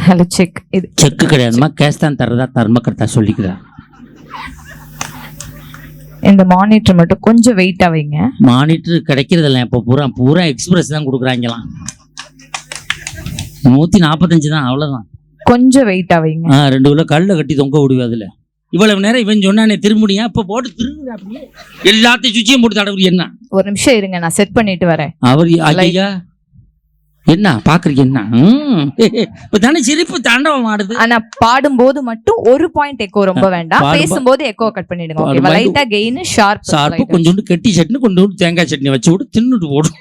Hello check. இது செக்கு கிடையாதுமா, cash தான் தரதா தர்மகர்த்தா சொல்லிக்கிறா. இந்த மானிட்டர் மட்டும் கொஞ்சம் வெயிட்டா வைங்க. மானிட்டர் கிடைக்கிறதில்ல இப்போ, பூரா பூரா எக்ஸ்பிரஸ் தான் கொடுக்குறாங்களாம். 145 தான், அவ்வளோதான். கொஞ்சம் வெயிட்டா வைங்க. 2 கிலோ கல்ல கட்டி தொங்க விடுவே. அதுல இவ்வளவு நேரம் இவன் சொன்னானே திரும்பியா, இப்ப போட்டு திரும்ப அப்படியே எல்லாத்தையும் சுச்சியும் போட்டு தடவை. என்ன ஒரு நிமிஷம் இருங்க, நான் செட் பண்ணிட்டு வரேன். அவர் ஐயா என்ன பாக்குறீங்க? என்ன இப்ப தானே சிரிப்பு தாண்டவம் ஆடுது. ஆனா பாடும்போது மட்டும் ஒரு பாயிண்ட் எக்கோ ரொம்ப வேண்டாம், பேசும்போது எக்கோ கட் பண்ணிடுங்க. ஓகேவா? லைட்டா கெயின், ஷார்ப் கொஞ்சோண்டு கெட்டி சட்னி, கொஞ்சோண்டு தேங்காய் சட்னி வச்சு விட்டு தின்னுட்டு போடும்.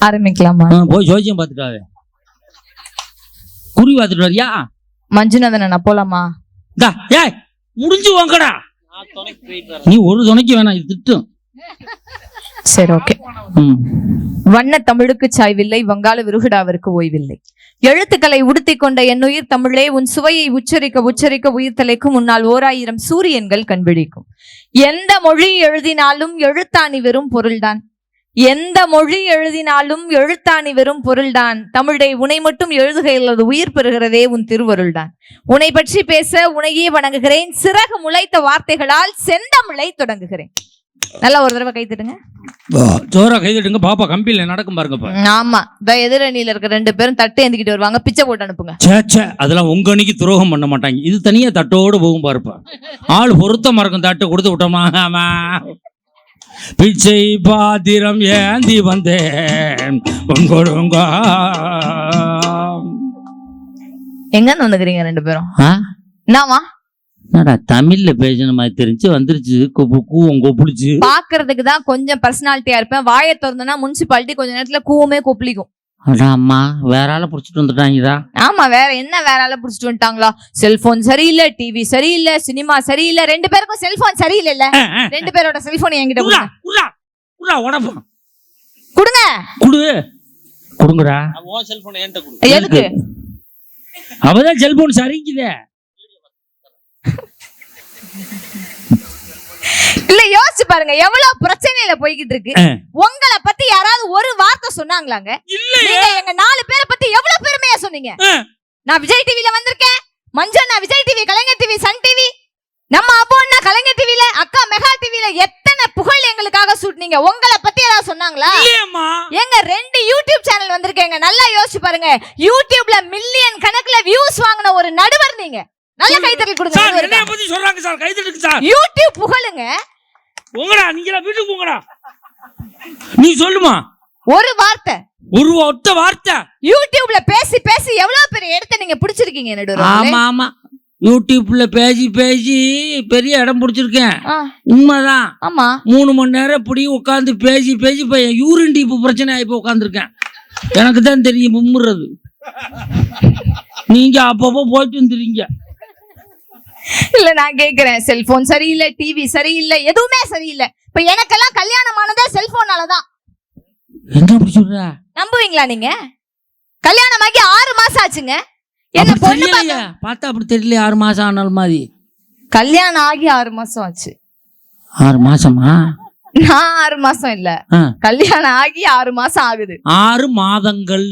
ஆரம்பிக்கலாமா? போய் ஜோசியம் பார்த்துட்டாவே, குறி பார்த்துட்டு வரியா? மஞ்சுநாதன் நான் போலாமா? ஏய் முடிஞ்சு வாங்கடா, நீ ஒரு துணைக்கு வேணாம், இது திட்டும். சரி, ஓகே. வண்ண தமிழுக்கு சாய்வில்லை, வங்காள விருகுடாவிற்கு ஓய்வில்லை. எழுத்துக்களை உடுத்தி கொண்ட என்னுயிர் தமிழே, உன் சுவையை உச்சரிக்க உச்சரிக்க உயிர் தலைக்கும். முன்னால் 1000 சூரியன்கள் கண்பிடிக்கும். எந்த மொழி எழுதினாலும் எழுத்தாணி வெறும் பொருள்தான். எந்த மொழி எழுதினாலும் எழுத்தாணி வெறும் பொருள்தான். தமிழை உனை மட்டும் எழுதுகையில் உயிர் பெறுகிறதே உன் திருவருள்தான். உன்னை பற்றி பேச உனையே வணங்குகிறேன். சிறகு முளைத்த வார்த்தைகளால் செந்தமிழை தொடங்குகிறேன். நல்லா ஒரு தடவை கைத்தட்டுங்க. ஜோரா கைதட்டுங்க பாப்பா, கம்பியில நடக்கும் பாருங்க. ஆமா, எதிரணியில இருக்க 2 பேரும் தட்டு ஏந்திக்கிட்டு வருவாங்க, பிச்சை போட்டு அனுப்புங்க. அதெல்லாம் உங்க அன்னைக்கு துரோகம் பண்ண மாட்டாங்க, இது தனியா தட்டோடு போகும் பாருப்பா. ஆள் பொருத்தமா இருக்கும், தட்டு கொடுத்து விட்டோமா. பிச்சை பாத்திரம் ஏந்தி வந்தேன் எங்க வந்துக்கிறீங்க 2 பேரும்? என்னவா தமிழ்ல பேசின மாதிரி தெரிஞ்சு வந்துருச்சு. கொப்புளிச்சு பாக்குறதுக்கு தான் கொஞ்சம் பர்சனாலிட்டியா இருப்பேன். வாயை திறந்தனா முனிசிபாலிட்டி கொஞ்ச நேரத்துல கூவமே கொப்பளிக்கும். அம்மா வேற ஆள புடிச்சிட்டு வந்துட்டாங்கடா. ஆமா, வேற என்ன வேற ஆள புடிச்சிட்டு வந்துட்டாங்களா? செல்போன் சரியில்லை, டிவி சரியில்லை, சினிமா சரியில்லை. 2 பேருக்கும் செல்போன் சரியில்லை. 2 பேரோட செல்போன் என்கிட்ட கொடுங்க. கொடுங்கடா. எதுக்கு? அவதான் செல்போன் சரிக்குதே. இல்ல, யோசிச்சு பாருங்க எவ்வளவு பிரச்சனையில போய்கிட்டு இருக்கு. உங்களை பத்தி யாராவது ஒரு வார்த்தை சொன்னாங்களாங்க? நீங்க எங்க 4 பேரை பத்தி எவ்வளவு பெருமையா சொன்னீங்க. நான் விஜய் டிவில வந்திருக்கேன், மஞ்சு நான் விஜய் டிவி, கலைஞர் டிவி, சன் டிவி, நம்ம அப்பா அண்ணா கலைஞர் டிவில, அக்கா மெகா டிவில எத்தனை புகழ் எங்களுக்காக சூட்னீங்க. உங்களை பத்தி ஏதாவது சொன்னாங்களா? எங்க 2 யூடியூப் சேனல் வந்திருக்கேங்க. நல்லா யோசிச்சு பாருங்க, யூடியூப்ல மில்லியன் கணக்குல வியூஸ் வாங்கின ஒரு நடுவர் நீங்க. நல்ல கைத்தட்டல் கொடுங்க. என்னைய பத்தி சொல்றாங்க சார், கைத்தட்டுங்க சார். யூடியூப் புகழுங்க. போங்கடா, நீங்களா வீட்டுக்கு போங்கடா. நீ சொல்லுமா ஒரு வார்த்தை, ஒரு ஒத்த வார்த்தை. யூடியூப்ல பேசி பேசி எவ்வளவு பெரிய இடத்தை நீங்க பிடிச்சிருக்கீங்க நடுவர். ஆமா ஆமா, யூடியூப்ல பேசி பேசி பெரிய இடம் பிடிச்சிருக்கேன். உண்மைதான். ஆமா, 3 மணி நேரம் இப்படி உட்காந்து பேசி பேசி யூரின் டீப் பிரச்சனை ஆகி உட்காந்துருக்கேன். எனக்கு தான் தெரியும் மும்முறது. நீங்க அப்பப்போ போயிட்டு வந்துருங்க. இல்ல நான் கேக்குறேன், செல்போன் சரியில்லை, டிவி சரியில்லை, எதுவுமே சரியில்லை. இப்ப எனக்கெல்லாம் கல்யாணம் ஆனதே செல்போனாலதான். என்ன அப்படி சொல்ற? நம்புவீங்களா நீங்க? கல்யாணம் ஆகி 6 மாசம் ஆச்சுங்க. என்ன பொண்ணு பார்த்தா அப்படி தெரியல. 6 மாசம் ஆனாலும் மாதிரி. கல்யாணம் ஆகி 6 மாசம் ஆச்சு. 6 மாசமா? நான் 6 மாசம் இல்ல, கல்யாணம் ஆகி 6 மாசம் ஆகுது. 6 மாதங்கள்.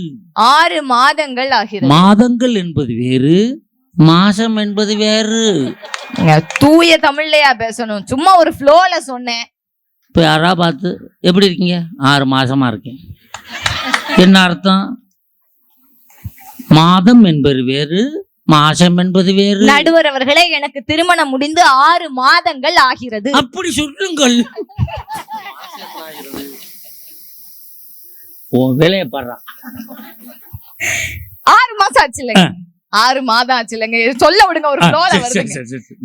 6 மாதங்கள் ஆகிறது. மாதங்கள் என்பது வேறு, மாசம் என்பது வேறு. தூய தமிழ்லயா பேசணும்? சும்மா ஒரு ஃப்ளோல சொன்னேன். இப்போ யாரா பார்த்து எப்படி இருக்கீங்க? 6 மாசமா இருக்கேன். என்ன அர்த்தம்? மாதம் என்பது வேறு, மாசம் என்பது வேறு. நடுவர் அவர்களே, எனக்கு திருமணம் முடிந்து 6 மாதங்கள் ஆகிறது. அப்படி சொல்லுங்கள். வேலையை பாடுறான். 6 மாசம் ஆச்சு இல்லைங்க, 6 மாதம் ஆச்சு இல்லைங்க. சொல்ல விடுங்க, ஒரு ஃப்ளோல வருதுங்க.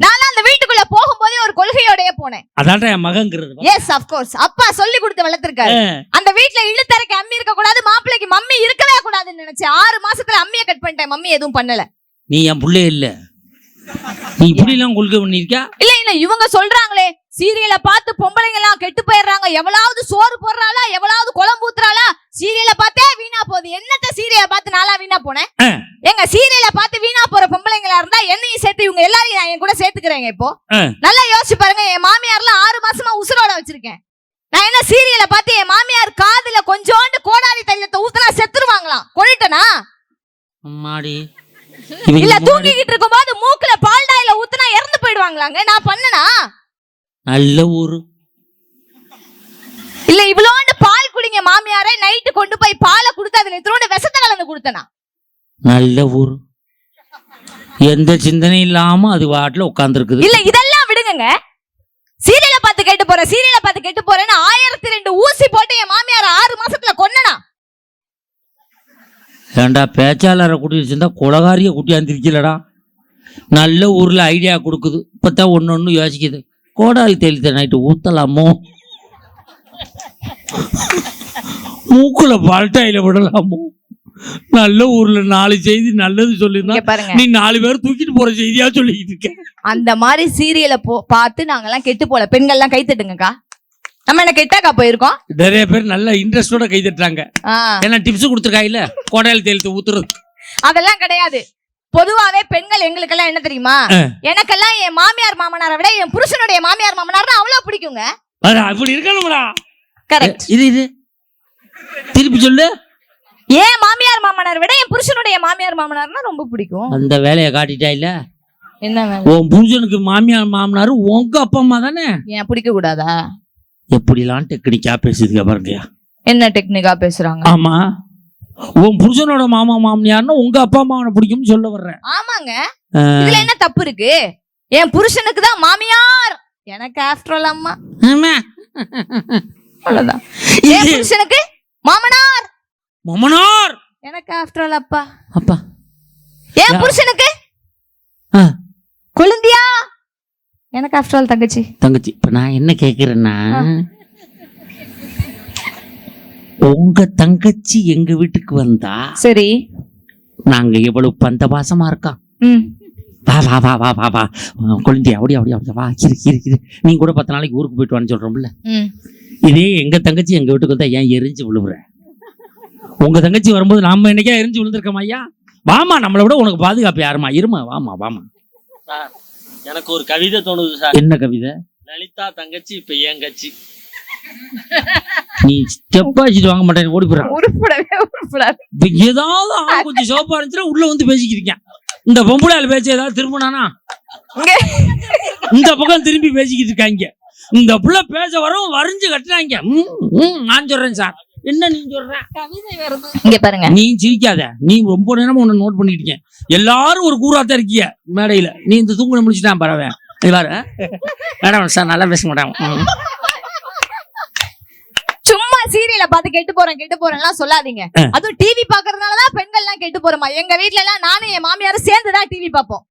நான் அந்த வீட்டுக்குள்ள போகும்போதே ஒரு கொள்கையோடயே போனேன். அதான் என் மகங்கிறது. Yes, of course. அப்பா சொல்லி கொடுத்து வளர்த்திருக்காரு. அந்த வீட்டுல இழுத்தரைக்கு அம்மி இருக்க கூடாது, மாப்பிள்ளைக்கு மம்மி இருக்கவே கூடாதுன்னு நினைச்சேன். 6 மாசத்துல அம்மியை கட் பண்ணிட்டேன். மம்மி எதுவும் பண்ணல. நீ என் புள்ளே இல்ல, நீ இப்படி எல்லாம் கொள்கை பண்ணிருக்கியா? இல்ல இல்ல, இவங்க சொல்றாங்களே சீரியலை பார்த்து பொம்பளைங்க எல்லாம் கெட்டு போயிடுறாங்க. எவ்வளவு சோறு போடுறாளா, எவ்வளவு குழம்பு ஊத்துறாளா, சீரியலை பார்த்தே வீணா போகுது. என்னத்த சீரியலை பார்த்து நாளா வீணா போனேன்? எங்க சீரியலை பார்த்து வீணா போற பொம்பளைங்களா இருந்தா என்னையும் சேர்த்து இவங்க எல்லாரையும் நான் என் கூட சேர்த்துக்கிறேங்க. இப்போ நல்லா யோசிச்சு பாருங்க, என் மாமியார்லாம் 6 மாசமா உசுரோட வச்சிருக்கேன். நான் என்ன சீரியலை பார்த்து என் மாமியார் காதுல கொஞ்சோண்டு கோடாரி தைலத்தை ஊத்துனா செத்துருவாங்களாம். கொள்ளிட்டனா? அம்மாடி இல்ல தூங்கிக்கிட்டு இருக்கும்போது மூக்குல பால் டாயில ஊத்துனா இறந்து போயிடுவாங்களாங்க? நான் பண்ணனா? நல்ல ஊரு. இல்ல இவ்வளோண்டு பால் குடிங்க மாமியாரே, நைட்டு கொண்டு போய் பாலை கொடுத்து அதுல இத்தோட விஷத்தை கலந்து கொடுத்தனா? நல்ல ஊரு. எந்த சிந்தனையும் இல்லாம அது வாட்டுல உட்கார்ந்துருக்குது. இல்ல இதெல்லாம் விடுங்க, சீரியலை பார்த்து கேட்டு போறேன், சீரியலை பார்த்து கேட்டு போறேன்னு 1002 ஊசி போட்டு என் மாமியார 6 மாசத்துல கொன்னனா? ஏண்டா பேச்சாளரை கூட்டி வச்சிருந்தா கொலகாரிய கூட்டியாந்துருக்கலடா. நல்ல ஊர்ல ஐடியா கொடுக்குது. இப்பதான் ஒன்னு யோசிக்குது. கோடாலி தெளித்த நைட்டு ஊத்தலாமோ, மூக்குல பால்டாயில விடலாமோ, நல்ல ஊர்ல 4 செய்தி நல்லது சொல்லிருந்தா நீ 4 பேர் தூக்கிட்டு போற செய்தியா சொல்லிக்கிட்டு இருக்க. அந்த மாதிரி சீரியலை பார்த்து நாங்கெல்லாம் கெட்டு போல. பெண்கள் எல்லாம் கை தட்டுங்கக்கா. நம்ம என்ன கெட்டாக்கா போயிருக்கோம்? நிறைய பேர் நல்ல இன்ட்ரெஸ்டோட கை தட்டுறாங்க. ஏன்னா டிப்ஸ் கொடுத்துருக்காயில கோடாலி தெளித்து ஊத்துறது. அதெல்லாம் கிடையாது. பொதுவாவே பெண்கள் எங்களுக்கெல்லாம் என்ன தெரியுமா, எனக்கெல்லாம் என் மாமியார் மாமனாரை விட என் புருஷனுடைய மாமியார் மாமனார் அவ்வளவு பிடிக்குங்க. அப்படி இருக்கணும்டா. கரெக்ட். இது திருப்பி சொல்லு. ஏன் மாமியார் மாமனார் விட என் புருஷனுடைய மாமியார் மாமனார்னா ரொம்ப பிடிக்கும். அந்த வேலையை காட்டிட்டா இல்ல? என்ன வேலை? உன் புருஷனுக்கு மாமியார் மாமனாரு உங்க அப்பா அம்மா தானே? ஏன் பிடிக்க கூடாதா? எப்படிலாம் டெக்னிக்கா பேசுதுங்க பாருங்கயா. என்ன டெக்னிக்கா பேசுறாங்க? ஆமா, உன் புருஷனோட மாமா மாமியார்னா உங்க அப்பா அம்மாவனை பிடிக்கும்னு சொல்ல வர்றேன். ஆமாங்க, இதுல என்ன தப்பு இருக்கு? என் புருஷனுக்கு தான் மாமியார், எனக்கு ஆஃப்டர் ஆல் அம்மா. அவ்வளவுதான். என் புருஷனுக்கு மாமனார் மாமனார், எனக்கு ஆஃப்டர் ஆல் அப்பா. அப்பா. என் புருஷனுக்கு குழந்தையா, எனக்கு ஆஃப்டர் ஆல் தங்கச்சி. தங்கச்சி. இப்ப நான் என்ன கேக்குறேன்னா, உங்க தங்கச்சி எங்க வீட்டுக்கு வந்தா சரி, நாங்க எவ்வளவு பந்த பாசமா இருக்கோம். வா வா வா வா வா வா குழந்தைய அப்படி அப்படி அப்படி வா இரு. நீ கூட 10 நாளைக்கு ஊருக்கு போயிட்டு வான்னு சொல்றோம்ல. இதே எங்க தங்கச்சி எங்க வீட்டுக்கு வந்தா ஏன் எரிஞ்சு விழுவுற? உங்க தங்கச்சி வரும்போது நாம என்னைக்கா எரிஞ்சு விழுந்திருக்கோம் ஐயா? வாமா, நம்மளை விட உனக்கு பாதுகாப்பு யாருமா? இருமா, வாமா வாமா. எனக்கு ஒரு கவிதை தோணுது சார். என்ன கவிதை? லலிதா தங்கச்சி இப்ப ஏன் கட்சி. நீ ஸ்டெப்பா வச்சுட்டு வாங்க மாட்டேன், ஓடி போறான். ஏதாவது கொஞ்சம் சோப்பா இருந்துச்சுன்னா உள்ள வந்து பேசிக்கிறீங்க. இந்த பொம்பளையால பேச்சு ஏதாவது திரும்பினானா இந்த பக்கம் திரும்பி பேசிக்கிட்டு இருக்காங்க. இந்த புள்ள பேச வரும் வரைஞ்சு கட்டுறாங்க. நான் சொல்றேன் சார். என்ன நீ சொல்ற? இங்க பாருங்க, நீ சிரிக்காத. நீ ரொம்ப நேரமா உன்னை நோட் பண்ணிக்கிட்டீங்க. எல்லாரும் ஒரு கூறாத்தான் இருக்கிய மேடையில. நீ இந்த தூங்குன முடிச்சுட்டான் பரவ. மேடம் சார் நல்லா பேச மாட்டாங்க. சும்மா சீரியலை பார்த்து கெட்டு போறேன் சொல்லாதீங்க. அதுவும் டிவி பாக்குறதுனாலதான் பெண்கள் எல்லாம் கெட்டு போறோமா? எங்க வீட்டுல எல்லாம் நானும் என் மாமியாரும் சேர்ந்துதான் டிவி பார்ப்போம்.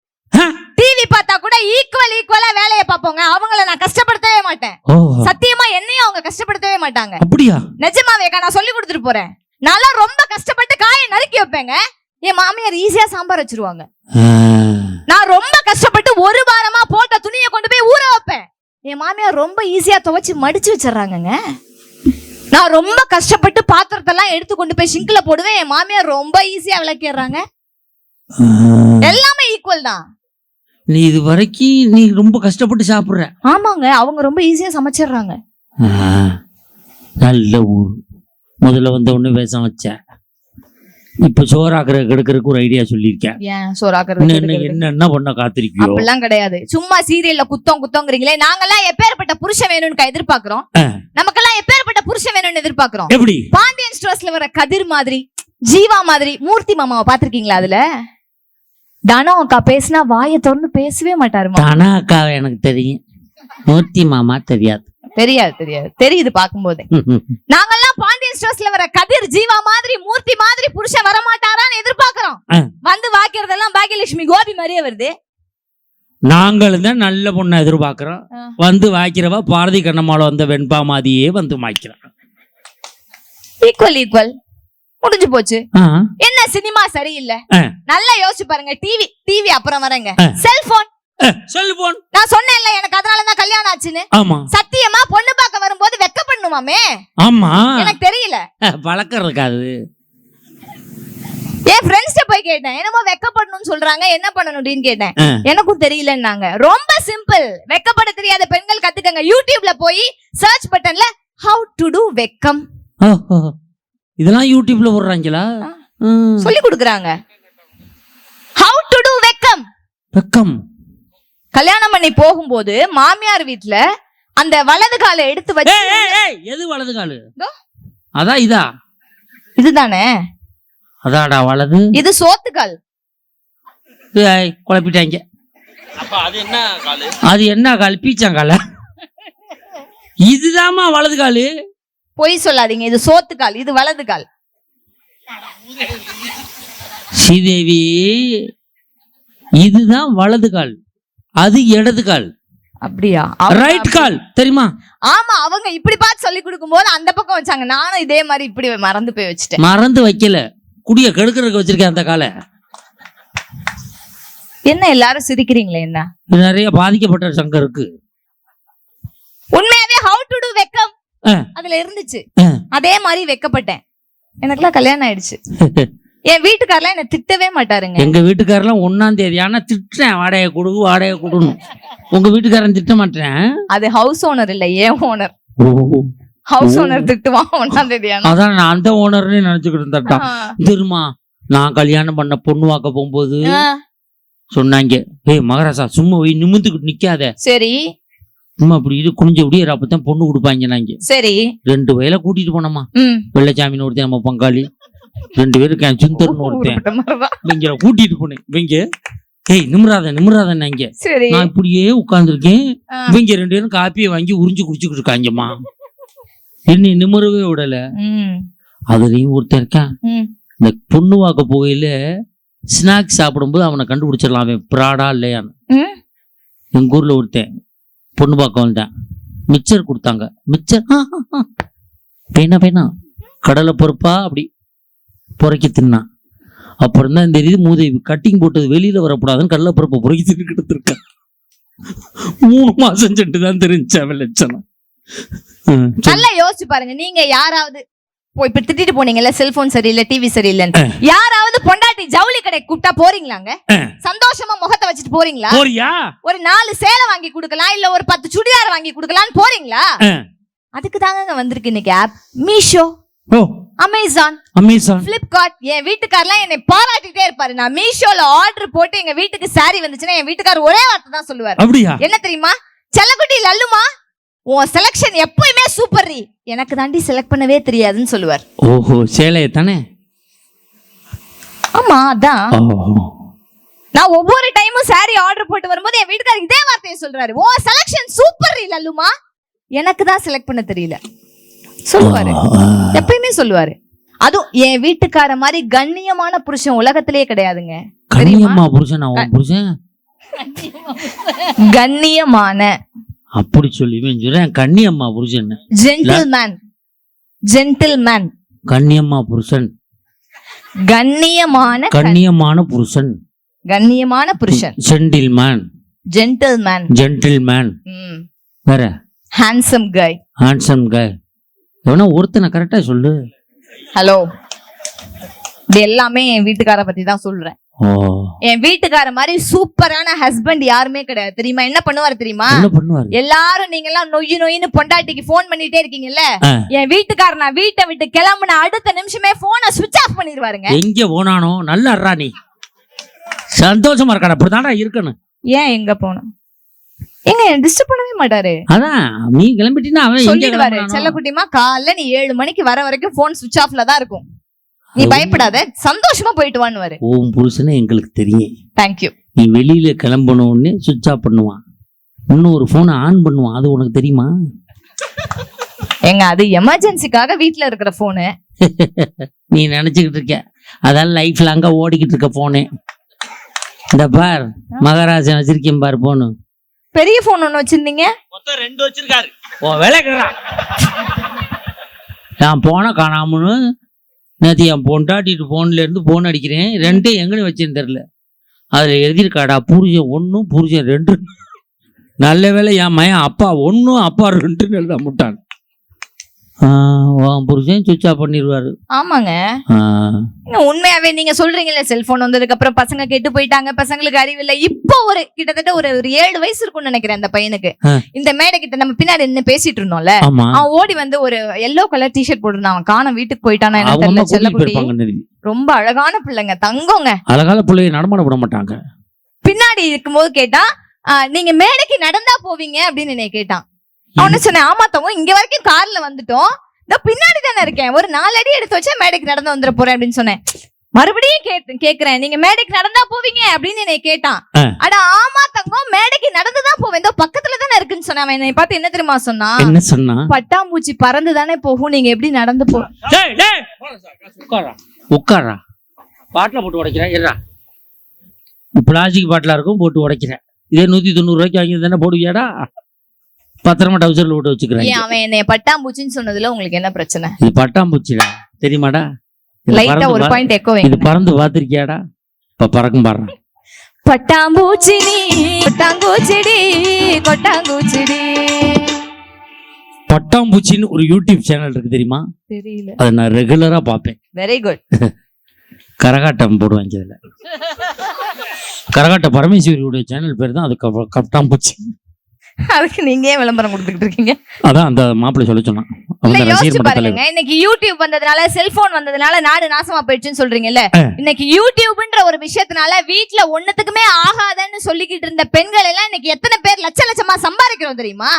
டிவி பார்த்தா கூட ஈக்குவலா வேலையை பார்ப்போங்க. அவங்கள நான் கஷ்டப்படுத்தவே மாட்டேன். சத்தியமா என்னையும் அவங்க கஷ்டப்படுத்தவே மாட்டாங்க. அப்படியா? நிஜமாவேக்கா, நான் சொல்லி கொடுத்துட்டு போறேன். நான் ரொம்ப கஷ்டப்பட்டு காயை நறுக்கி வைப்பேங்க. என் மாமியார் ஈஸியா சாம்பார் வச்சிருவாங்க. நான் ரொம்ப கஷ்டப்பட்டு 1 வாரமா போட்ட துணியை கொண்டு போய் ஊற வைப்பேன். என் மாமியார் ரொம்ப ஈஸியா துவைச்சு மடிச்சு வச்சிடறாங்கங்க. நான் ரொம்ப கஷ்டப்பட்டு பாத்திரத்தெல்லாம் எடுத்து கொண்டு போய் சிங்க்ல போடுவேன். என் மாமியார் ரொம்ப ஈஸியா விளக்கிடுறாங்க. எல்லாமே ஈக்குவல் தான். நீ இது வரைக்கும் நீ ரொம்ப கஷ்டப்பட்டு சாப்பிடுற. ஆமாங்க, அவங்க ரொம்ப ஈஸியா சமைச்சிடுறாங்க. நல்ல ஊர். முதல்ல வந்த ஒண்ணு பேச வச்ச. இப்ப சோறாக்குற கெடுக்கிறதுக்கு ஒரு ஐடியா சொல்லியிருக்கேன். ஏன் சோறாக்குறது என்ன பண்ண காத்திருக்கியோ? அப்படிலாம் கிடையாது. சும்மா சீரியல்ல குத்தங்கிறீங்களே. நாங்கெல்லாம் எப்பேற்பட்ட புருஷன் வேணும்னு எதிர்பார்க்கிறோம். நமக்கெல்லாம் எப்பேற்பட்ட புருஷன் வேணும்னு எதிர்பார்க்கிறோம். எப்படி? பாண்டியன் ஸ்டோர்ஸ்ல வர கதிர் மாதிரி, ஜீவா மாதிரி, மூர்த்தி மாமாவை பாத்திருக்கீங்களா? அதுல தனம் அக்கா பேசினா வாயை திறந்து பேசவே மாட்டாருமா. தனா அக்கா எனக்கு தெரியும், மூர்த்தி மாமா தெரியாது. தெரியுது பாக்கும்போது. நாங்கெல்லாம் பாண்டியன் ஸ்டோர்ஸ்ல வர கதிர், ஜீவா மாதிரி, மூர்த்தி மாதிரி புருஷன் வர மாட்டாரான்னு எதிர்பார்க்கிறோம். வந்து வாக்கிறதெல்லாம் பாக்கியலட்சுமி கோபி மாதிரியே வருது. நாங்களும் தான் நல்ல பொண்ணை எதிர்பார்க்கிறோம். வந்து வாய்க்கிறவா பாரதி கண்ணம்மாள வந்த வெண்பா மாதிரியே வந்து வாய்க்கிறான். ஈக்குவல் முடிஞ்சு போச்சு. என்ன சினிமா சரியில்லை? நல்லா யோசிச்சு பாருங்க. டிவி அப்புறம் வரங்க. செல்போன் நான் சொன்னேன்ல, எனக்கு அதனாலதான் கல்யாணம் ஆச்சுன்னு. சத்தியமா பொண்ணு பார்க்க வரும்போது வெக்கப்படணுமாமே. ஆமா, எனக்கு தெரியல, பழக்கம் இருக்காது. என் ஃப்ரெண்ட்ஸ் போய் கேட்டேன், என்னமோ வெக்கப்படணும்னு சொல்றாங்க, என்ன பண்ணணும் கேட்டேன். எனக்கும் தெரியலன்னாங்க. ரொம்ப சிம்பிள். வெக்கப்பட தெரியாத பெண்கள் கத்துக்கங்க. யூடியூப்ல போய் சர்ச் பட்டன்ல ஹவு டு டு வெக்கம், இதெல்லாம் யூடியூப்ல போடுறாங்களா? சொல்லி கொடுக்குறாங்க. வெக்கம். கல்யாணம் பண்ணி போகும்போது மாமியார் வீட்ல அந்த வலது காலை எடுத்து வச்சு எது வலது காலு? இதோ. அதான் இதா? இதுதானே? அதாடா வலது. இது சோத்துக்கால். குழப்பிட்டாங்க. அப்ப அது என்ன காலு? அது என்ன கால்? பீச்சாங்கால. இதுதாம்மா வலது காலு. பொய் சொல்லாதீங்க, இது சோத்துக்கால், இது வலது கால். ஸ்ரீதேவி, இதுதான் வலது கால், அது இடது கால். அப்படியா? ரைட் கால் தெரியுமா? ஆமா, அவங்க இப்படி பார்த்து சொல்லி கொடுக்கும் போது அந்த பக்கம் வச்சாங்க, நானும் இதே மாதிரி இப்படி மறந்து போய் வச்சுட்டேன். மறந்து வைக்கல, குடிய கெடுக்கிறதுக்கு வச்சிருக்கேன் அந்த காலை. என்ன எல்லாரும் சிரிக்கிறீங்களே? என்ன நிறைய பாதிக்கப்பட்ட சங்கம் இருக்கு. உண்மையாவே ஹவு டு டு வெக்கம் அதுல இருந்துச்சு. அதே மாதிரி வெக்கப்பட்டேன். எனக்குலாம் கல்யாணம் ஆயிடுச்சு. என் வீட்டுக்காரெல்லாம் என்ன திட்டவே மாட்டாருங்க. எங்க வீட்டுக்காரெல்லாம் 1ஆம் தேதி ஆனா திட்டுறேன், வாடகை கொடு வாடகை கொடுணும். உங்க வீட்டுக்காரன் திட்ட மாட்டேன். அது ஹவுஸ் ஓனர் இல்ல, ஏன் ஓனர். ஹவுஸ் ஓனர் திட்டுவான் 1ஆம் தேதி ஆனா. அதான் நான் அந்த ஓனர்னு நினைச்சுக்கிட்டு இருந்தேன். தெரியுமா, நான் கல்யாணம் பண்ண பொண்ணு வாக்க போகும்போது சொன்னாங்க, ஏய் மகாராசா சும்மா போய் நிமிந்துக்கிட்டு நிக்காத, சரி சும்மா அப்படி இது குனிஞ்ச அப்படியே அப்பதான் பொண்ணு கொடுப்பாங்க. நாங்க சரி 2 வயல கூட்டிட்டு போனோமா. வெள்ளச்சாமின்னு ஒருத்தன் நம்ம பங்காளி, 2 பேரு சுந்தர்னு ஒருத்தன், இவங்க கூட்டிட்டு போனேன். இவங்க ஏய் நிமிராத நிமிராதன்னாங்க. நான் இப்படியே உட்கார்ந்துருக்கேன். இவங்க 2 பேரும் காப்பியை வாங்கி உறிஞ்சு குடிச்சுக்கிட்டு இருக்காங்கம்மா. என்ன நிமிரவே விடல. அதுலயும் ஒருத்தன் இருக்கான், இந்த பொண்ணு வாக்க போகையில ஸ்நாக்ஸ் சாப்பிடும்போது அவனை கண்டுபிடிச்சிடலாம் அவன் பிராடா இல்லையான்னு. எங்க ஊர்ல ஒருத்தன் பொண்ணு பார்க்க வந்தேன், மிச்சர் கொடுத்தாங்க. மிச்சர் பேனா பேனா கடலை பொறுப்பா அப்படி பொறைக்கி தின்னான். அப்புறம் தான் தெரியுது மூதேவி கட்டிங் போட்டது வெளியில வரக்கூடாதுன்னு கடலை பொறுப்பை பொறைக்கி தின்னுக்கிட்டு இருக்கான். 3 மாசம் சென்று தான் தெரிஞ்சு அவன் லட்சணம். நல்லா யோசிச்சு பாருங்க, நீங்க யாராவது இப்ப திட்டிட்டு போனீங்கல்ல, செல்போன் சரியில்லை டிவி சரியில்லைன்னு, யாராவது பொண்டாட்டி ஜவுளி கடை கூப்பிட்டா போறீங்களாங்க? சந்தோஷமா முகத்தை வச்சுட்டு போறீங்களா? ஒரு 4 சேலை வாங்கி கொடுக்கலாம், இல்ல ஒரு 10 சுடிதார் வாங்கி கொடுக்கலாம்னு போறீங்களா? அதுக்கு தாங்க வந்திருக்கு இன்னைக்கு ஆப். மீஷோ, அமேசான், பிளிப்கார்ட். என் வீட்டுக்காரெல்லாம் என்னை பாராட்டிட்டே இருப்பாரு. நான் மீஷோல ஆர்டர் போட்டு எங்க வீட்டுக்கு சாரி வந்துச்சுன்னா என் வீட்டுக்காரர் ஒரே வார்த்தை தான் சொல்லுவாரு. என்ன தெரியுமா? செல்லக்குட்டி லல்லுமா, உன் செலக்ஷன் எப்பவுமே சூப்பர், எனக்கு தாண்டி செலக்ட் பண்ணவே தெரியாதுன்னு சொல்லுவார். ஓஹோ, சேலைய தானே? ஆமா, அதான். நான் ஒவ்வொரு டைமும் சாரி ஆர்டர் போட்டு வரும்போது என் வீட்டுக்காரர் இதே வார்த்தையை சொல்றாரு, உன் செலக்ஷன் சூப்பர் லல்லுமா, எனக்கு தான் செலக்ட் பண்ண தெரியல சொல்லுவாரு. எப்பயுமே சொல்லுவாரு. அதுவும் என் வீட்டுக்கார மாதிரி கண்ணியமான புருஷன் உலகத்திலேயே கிடையாதுங்க. கண்ணியமா புருஷன், அவன் புருஷன் கண்ணியமான, அப்படி சொல்லுவேன் சொல்றேன். கண்ணியம்மா புருஷன், ஜென்டில்மேன், ஜென்டில்மேன், கண்ணியம்மா புருஷன், கண்ணியமான, கண்ணியமான புருஷன், கண்ணியமான புருஷன், ஜென்டில்மேன், ஜென்டில்மேன், ஜென்டில்மேன். வேற ஹேண்ட்சம் கை, ஹேண்ட்சம் கை. எவனா ஒருத்தனை கரெக்டா சொல்லு. ஹலோ, இது எல்லாமே என் வீட்டுக்கார பத்தி தான் சொல்றேன். என் வீட்டுக்கார மாதிரி சூப்பரான ஹஸ்பண்ட் யாருமே கிடையாது. தெரியுமா என்ன பண்ணுவாரு தெரியுமா? எல்லாரும் நீங்க எல்லாம் நொய்யு நொய்னு பொண்டாட்டிக்கு போன் பண்ணிட்டே இருக்கீங்கல்ல, என் வீட்டுக்கார நான் வீட்டை விட்டு கிளம்புன அடுத்த நிமிஷமே போனை சுவிட்ச் ஆஃப் பண்ணிடுவாருங்க. எங்க போனானோ நல்லா இருறா, நீ சந்தோஷமா இருக்காடா, அப்படிதான்டா இருக்கணும். ஏன் எங்க போனோம்? எங்க டிஸ்டர்ப் பண்ணவே மாட்டாரு. அதான் நீ கிளம்பிட்டீங்கன்னா அவன் சொல்லிடுவாரு, செல்லக்குட்டிமா காலைல நீ 7 மணிக்கு வர வரைக்கும் போன் சுவிட்ச் ஆஃப்ல தான் இருக்கும், நீ பயப்படாத சந்தோஷமா போயிட்டு வான்னு. உன் புருஷனே எங்களுக்கு தெரியும். தேங்க்யூ. நீ வெளியில கிளம்பணும்னு சுவிட்ச் ஆஃப் பண்ணுவான், இன்னொரு போனை ஆன் பண்ணுவான். அது உனக்கு தெரியுமா? எங்க அது எமர்ஜென்சிக்காக வீட்டுல இருக்கிற போனு. நீ நினைச்சுக்கிட்டு இருக்க அதான் லைஃப் லாங்கா ஓடிக்கிட்டு இருக்க போனே. இந்த பார் மகாராஜன் வச்சிருக்கேன் பார் போனு. பெரிய போன் ஒண்ணு வச்சிருந்தீங்க, மொத்தம் 2 வச்சிருக்காரு. ஓ வேலைக்கிறா, நான் போன காணாமனு நேற்று என் பொண்டாட்டிட்டு போன்ல இருந்து போன் அடிக்கிறேன், 2 எங்கன்னு வச்சேன்னு தெரியல. அதுல எழுதியிருக்காடா புருஷன் 1 புருஷன் 2. நல்ல வேலை என் மயன் அப்பா 1 அப்பா 2 எழுத முட்டான். புருஷன் சுவிட்ச் ஆஃப் பண்ணிடுவாரு. ஆமாங்க, உண்மையாவே நீங்க சொல்றீங்கல்ல, செல்போன் வந்ததுக்கு அப்புறம் பசங்க கெட்டு போயிட்டாங்க, பசங்களுக்கு அறிவில்லை. இப்போ ஒரு கிட்டத்தட்ட ஒரு 7 வயசு இருக்கும்னு நினைக்கிறேன் அந்த பையனுக்கு. இந்த மேடை கிட்ட நம்ம பின்னாடி என்ன பேசிட்டு இருந்தோம்ல, அவன் ஓடி வந்து ஒரு எல்லோ கலர் டிஷர்ட் போட்டுருந்தான். அவன் காண வீட்டுக்கு போயிட்டானா என்ன தெரியல. செல்லக்குட்டி ரொம்ப அழகான பிள்ளைங்க, தங்கங்க. அழகான பிள்ளைங்க நடமாட விட மாட்டாங்க. பின்னாடி இருக்கும்போது கேட்டான், நீங்க மேடைக்கு நடந்தா போவீங்க அப்படின்னு என்னை கேட்டான். அவனு சொன்னேன், ஆமா தங்கம், இங்க வரைக்கும் கார்ல வந்துட்டோம், இந்த பின்னாடி தானே இருக்கேன், ஒரு 4 அடி எடுத்து வச்சா மேடைக்கு நடந்து வந்துட போறேன் அப்படின்னு சொன்னேன். மறுபடியும் கேக்குறேன், நீங்க மேடைக்கு நடந்தா போவீங்க அப்படின்னு என்னை கேட்டான். அட ஆமா தங்கம், மேடைக்கு நடந்துதான் போவேன், இந்த பக்கத்துல தானே இருக்குன்னு சொன்னேன். அவன் என்னை பார்த்து என்ன தெரியுமா சொன்னா? என்ன சொன்னா? பட்டாம்பூச்சி பறந்து தானே போகும், நீங்க எப்படி நடந்து போ? உட்காரா, பாட்டில போட்டு உடைக்கிறேன். இருடா, பிளாஸ்டிக் பாட்டிலா இருக்கும், போட்டு உடைக்கிறேன். இதே 190 ரூபாய்க்கு வாங்கி தானே போடுவியாடா? பத்திரமா டவுசர்ல போட்டு வச்சுக்கிறேன். அவன் என்னை பட்டாம்பூச்சின்னு சொன்னதுல உங்களுக்கு என்ன பிரச்சனை? இது பட்டாம்பூச்சிடா, தெரியுமாடா? லைட்டா ஒரு பாயிண்ட் எக்கோ இது பறந்து பாத்திருக்கியாடா? இப்ப பறக்கும் பாரு. பட்டாம்பூச்சி நீ கொட்டாங்கூச்சிடி கொட்டாங்கூச்சிடி. பட்டாம்பூச்சின்னு ஒரு யூடியூப் சேனல் இருக்கு, தெரியுமா? தெரியல. அதை நான் ரெகுலரா பாப்பேன். Very good. கரகாட்டம் போடுவாங்க இதுல. கரகாட்ட பரமேஸ்வரியுடைய சேனல் பேர் தான் அது பட்டாம்பூச்சி. அதுக்கு நீங்க ஏன் விளம்பரம் கொடுத்துக்கிட்டு இருக்கீங்க? அதான் அந்த மாப்பிள்ளை சொல்ல சொன்னான். யோசிச்சு பாருங்க, இன்னைக்கு யூடியூப் வந்ததுனால, செல்போன் வந்ததுனால நாடு நாசமா போயிடுச்சுன்னு சொல்றீங்கல்ல. இன்னைக்கு யூடியூப்ன்ற ஒரு விஷயத்தினால வீட்டுல ஒண்ணுத்துக்குமே ஆகாதன்னு சொல்லிக்கிட்டு இருந்த பெண்கள் எல்லாம் இன்னைக்கு எத்தனை பேர் லட்ச லட்சமா சம்பாதிக்கிறோம் தெரியுமா?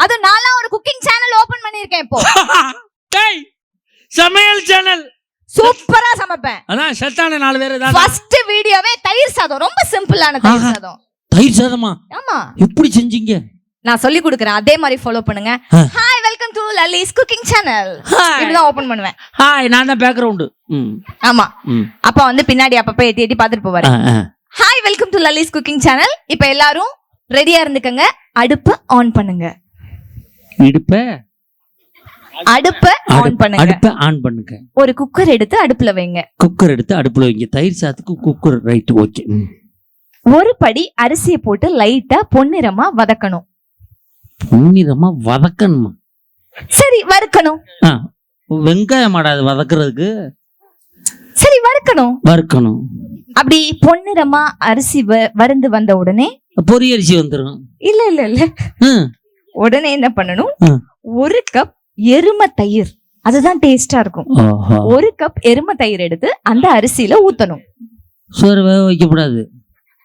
அது நான்லாம் ஒரு குக்கிங் சேனல் ஓபன் பண்ணிருக்கேன் இப்போ. சமையல் சேனல் சூப்பரா சமைப்பேன். அதான் சத்தான 4 பேர் தான். ஃபர்ஸ்ட் வீடியோவே தயிர் சாதம், ரொம்ப சிம்பிளான தயிர் சாதம். தயிர் சாதமா? ஆமா. எப்படி செஞ்சீங்க? நான் சொல்லி கொடுக்குறேன், அதே மாதிரி ஃபாலோ பண்ணுங்க. Hi, welcome to Lalli's cooking channel. இப்படிதான் ஓபன் பண்ணுவேன். ஹாய், நான் தான் பேக்ரவுண்ட். ஆமா. அப்ப வந்து பின்னாடி அப்பப்ப எட்டி எட்டி பாத்துட்டு போவாரு. Hi, welcome to Lalli's cooking channel. இப்ப எல்லாரும் ரெடியா இருந்துக்கங்க, அடுப்பு ஆன் பண்ணுங்க. அடுப்ப ஆன் பண்ணுங்க. ஒரு குக்கர் எடுத்து அடுப்புல வைங்க. தயிர் சாதத்துக்கு குக்கர், ரைட், ஓகே. ஒரு படி அரிசியை போட்டு லைட்டா பொன்னிறமா வதக்கணும். சரி, வறுக்கணும். வெங்காயமாடா அது வதக்குறதுக்கு? சரி, வறுக்கணும். அப்படி பொன்னிறமா அரிசி வறுந்து வந்த உடனே பொரியரிசி வந்துரும். இல்ல உடனே என்ன பண்ணணும்? 1 கப் எருமை தயிர், அதுதான் டேஸ்டா இருக்கும். 1 கப் எருமை தயிர் எடுத்து அந்த அரிசியில ஊத்தணும். சோறு வேக வைக்க கூடாது.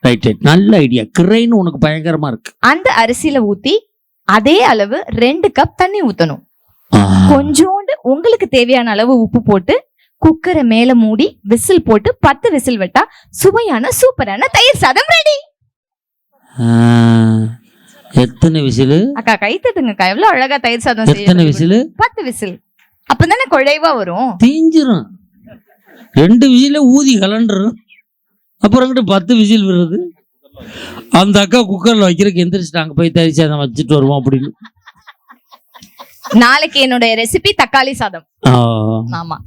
ரைட், நல்ல ஐடியா. கிரைன்னு உனக்கு பயங்கரமா இருக்கு. அந்த அரிசியில ஊத்தி அதே அளவு 2 கப் தண்ணி ஊத்தணும். கொஞ்சோண்டு உங்களுக்கு தேவையான அளவு உப்பு போட்டு குக்கரை மேல மூடி விசில் போட்டு 10 விசில் விட்டா சுவையான சூப்பரான தயிர் சாதம் ரெடி. எத்தனை விசில்? அக்கா கை தட்டுங்கக்கா, எவ்வளவு அழகா தயிர் சாதம். எத்தனை விசில்? 10 விசில். அப்பதானே குழைவா வரும். தீஞ்சிரும். 2 விசில ஊதி கலண்டுரும். அப்புறம் 10 விசில் வருது. அந்த அக்கா குக்கர்ல வைக்கிறதுக்கு எந்திரிச்சிட்டாங்க, போய் தயிர் சாதம் வச்சுட்டு வருவோம் அப்படின்னு. நாளைக்கு என்னோட ரெசிபி தக்காளி சாதம். ஆமா,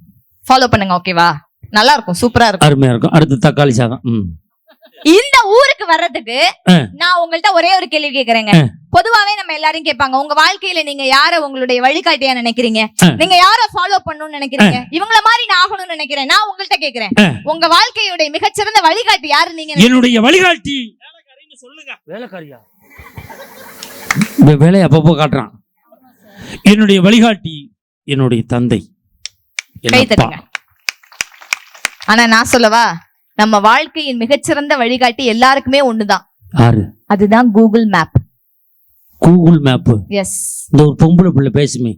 ஃபாலோ பண்ணுங்க, ஓகேவா? நல்லா இருக்கும், சூப்பரா இருக்கும், அருமையா இருக்கும். அடுத்து தக்காளி சாதம். இந்த ஊருக்கு வர்றதுக்கு நான் உங்கள்ட்ட ஒரே ஒரு கேள்வி கேக்குறேங்க. பொதுவாவே நம்ம எல்லாரும் கேட்பாங்க, உங்க வாழ்க்கையில நீங்க யார உங்களுடைய வழிகாட்டியா நினைக்கிறீங்க? நீங்க யார ஃபாலோ பண்ணணும்னு நினைக்கிறீங்க? இவங்கள மாதிரி நான் ஆகணும்னு நினைக்கிறேன். நான் உங்கள்ட்ட கேக்குறேன், உங்க வாழ்க்கையுடைய மிகச்சிறந்த வழிகாட்டி யாரு நீங்க? என்னுடைய வழிகாட்டி சொல்லுங்க. வேலைக்காரியா? வேலையை அப்பப்போ காட்டுறான். என்னுடைய வழிகாட்டி என்னுடைய தந்தை. ஆனா நான் சொல்லவா, நம்ம வாழ்க்கையின் மிகச்சிறந்த வழிகாட்டி எல்லாருக்குமே ஒண்ணுதான். அதுதான் Google map. Google map. Yes. இந்த ஒரு பொம்பளை பிள்ளை பேசுமே,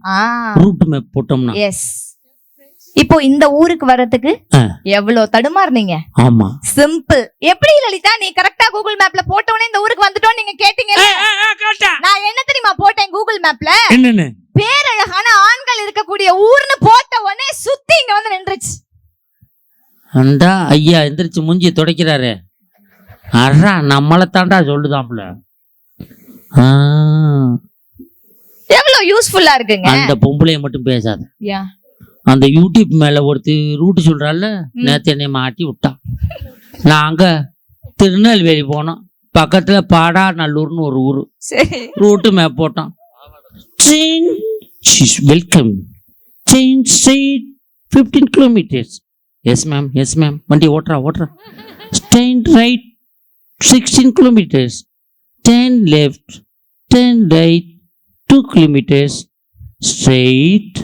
ரூட் மேப் போட்டோம்னா. எஸ். இப்போ இந்த ஊருக்கு வர்றதுக்கு எவ்வளவு தடுமாறுனீங்க? ஆமா, சிம்பிள். எப்படி லலிதா நீ கரெக்டா கூகுள் மேப்ல போட்டவனே இந்த ஊருக்கு வந்துட்டோம் நீங்க கேட்டீங்க? நான் என்ன தெரியுமா போட்டேன் கூகுள் மேப்ல? என்னன்னு? பேரழகான ஆண்கள் இருக்கக்கூடிய ஊர்னு போட்ட உடனே சுத்தி இங்க வந்து நின்றுச்சு. அண்டா ஐயா எந்திரிச்சு மூஞ்சி துடைக்கிறாரு. அறா நம்மளை தாண்டா சொல்லுதாம்ல. எவ்வளவு யூஸ்ஃபுல்லா இருக்குங்க. அந்த பொம்பளைய மட்டும் பேசாத. யா, அந்த யூடியூப் மேல ஒருத்தி ரூட்டு சொல்றாள், நேத்து என்னை மாட்டி விட்டான். நாங்க திருநெல்வேலி போனோம், பக்கத்துல பாடாநல்லூர்னு ஒரு ஊரு. ரூட்டு மேப் போட்டோம். Welcome 15 kilometers. Yes ma'am, yes ma'am. வண்டி ஓட்டுறா. Straight right 16 kilometers. 10 left 10 right 2 kilometers. Straight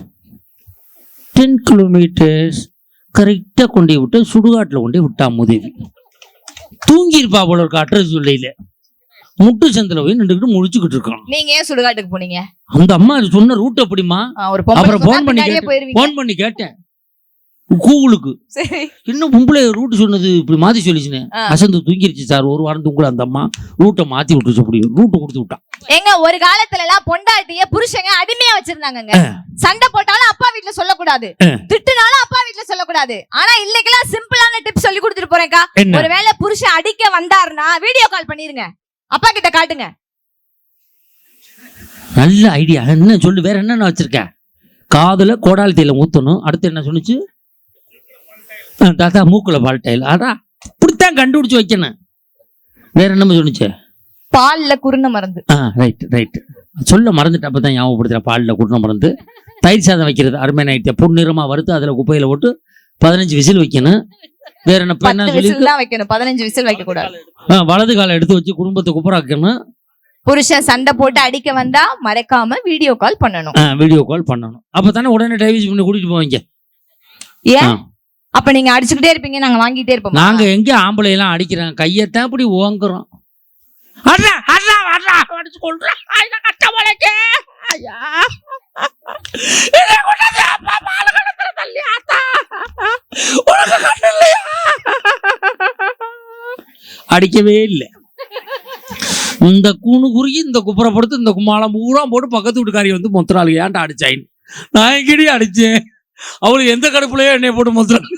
10 kilometers. கரெக்டா கொண்டே விட்டு சுடுகாட்டுல கொண்டே விட்டா முதவி. தூங்கி இருப்பா போல இருக்க அட்ரஸ் சொல்லையில முட்டு சந்தில போய் நின்றுக்கிட்டு முழிச்சுக்கிட்டு இருக்கான். நீங்க ஏன் சுடுகாட்டுக்கு போனீங்க? அந்த அம்மா சொன்ன ரூட் அப்படிமா? ஒரு அப்புறம் போன் பண்ணி கேட்டேன் கூகுளுக்கு. இன்னும் பொம்பளை ரூட் சொன்னது இப்படி மாத்தி சொல்லிச்சுன்னு அசந்து தூங்கிருச்சு சார், ஒரு வாரம் தூங்கல அந்த அம்மா ரூட்டை மாத்தி விட்டுச்சு அப்படின்னு ரூட்டை கொடுத்து விட்டான். எங்க ஒரு காலத்துல எல்லாம் பொண்டாட்டிய புருஷங்க அடிமையா வச்சிருந்தாங்க. சண்டை போட்டாலும் அப்பா வீட்டுல சொல்லக்கூடாது, திட்டுனாலும் அப்பா வீட்டுல சொல்லக்கூடாது. ஆனா இன்னைக்கெல்லாம் சிம்பிளான டிப்ஸ் சொல்லி கொடுத்துட்டு போறேன்க்கா. ஒருவேளை புருஷன் அடிக்க வந்தாருன்னா வீடியோ கால் பண்ணிருங்க, அப்பா கிட்ட காட்டுங்க. நல்ல ஐடியா. என்ன சொல்லு, வேற என்ன வச்சிருக்க? காதுல கோடாலி தைலம் ஊத்தணும். அடுத்து என்ன சொன்னிச்சு? தாத்தா மூக்குல பால் டைல். அதான் இப்படித்தான் கண்டுபிடிச்சு வைக்கணும். வேற என்ன சொன்னிச்சு? பால்ல குருண மருந்து. ரைட் ரைட் சொல்ல மறந்துட்டு. அப்பதான் ஞாபகப்படுத்துற. பால்ல குருண மருந்து. தயிர் சாதம் வைக்கிறது அருமையான ஐடியா. பொன்னிறமா வறுத்து அதுல குப்பையில போட்டு 15 விசில் வைக்கணும். வேற என்ன? 10 விசில் தான் வைக்கணும், 15 விசில் வைக்க கூடாது. வலது காலை எடுத்து வச்சு குடும்பத்தை குப்பராக்கணும். புருஷன் சண்டை போட்டு அடிக்க வந்தா மறக்காம வீடியோ கால் பண்ணணும். வீடியோ கால் பண்ணணும். அப்பதானே உடனே டைவீஸ் பண்ணி கூட்டிட்டு போவீங்க. ஏன் அப்ப நீங்க அடிச்சுக்கிட்டே இருப்பீங்க, நாங்க வாங்கிட்டே இருப்போம். நாங்க எங்க ஆம்பளை எல்லாம் அடிக்கிறோம், கையத்தான் இப்படி ஓங்குறோம். அடிச்சு கொள்றோம். அடிக்கவே இல்லை. இந்த கூணு குறுகி இந்த குப்புற படுத்து இந்த கும்மாளம் பூரா போட்டு பக்கத்து வீட்டுக்காரி வந்து மொத்தராளு ஏன்டா அடிச்சாயின்னு. நான் எங்கடி அடிச்சேன், அவளுக்கு எந்த கடுப்புலயோ என்னை போட்டு மொத்தராளு.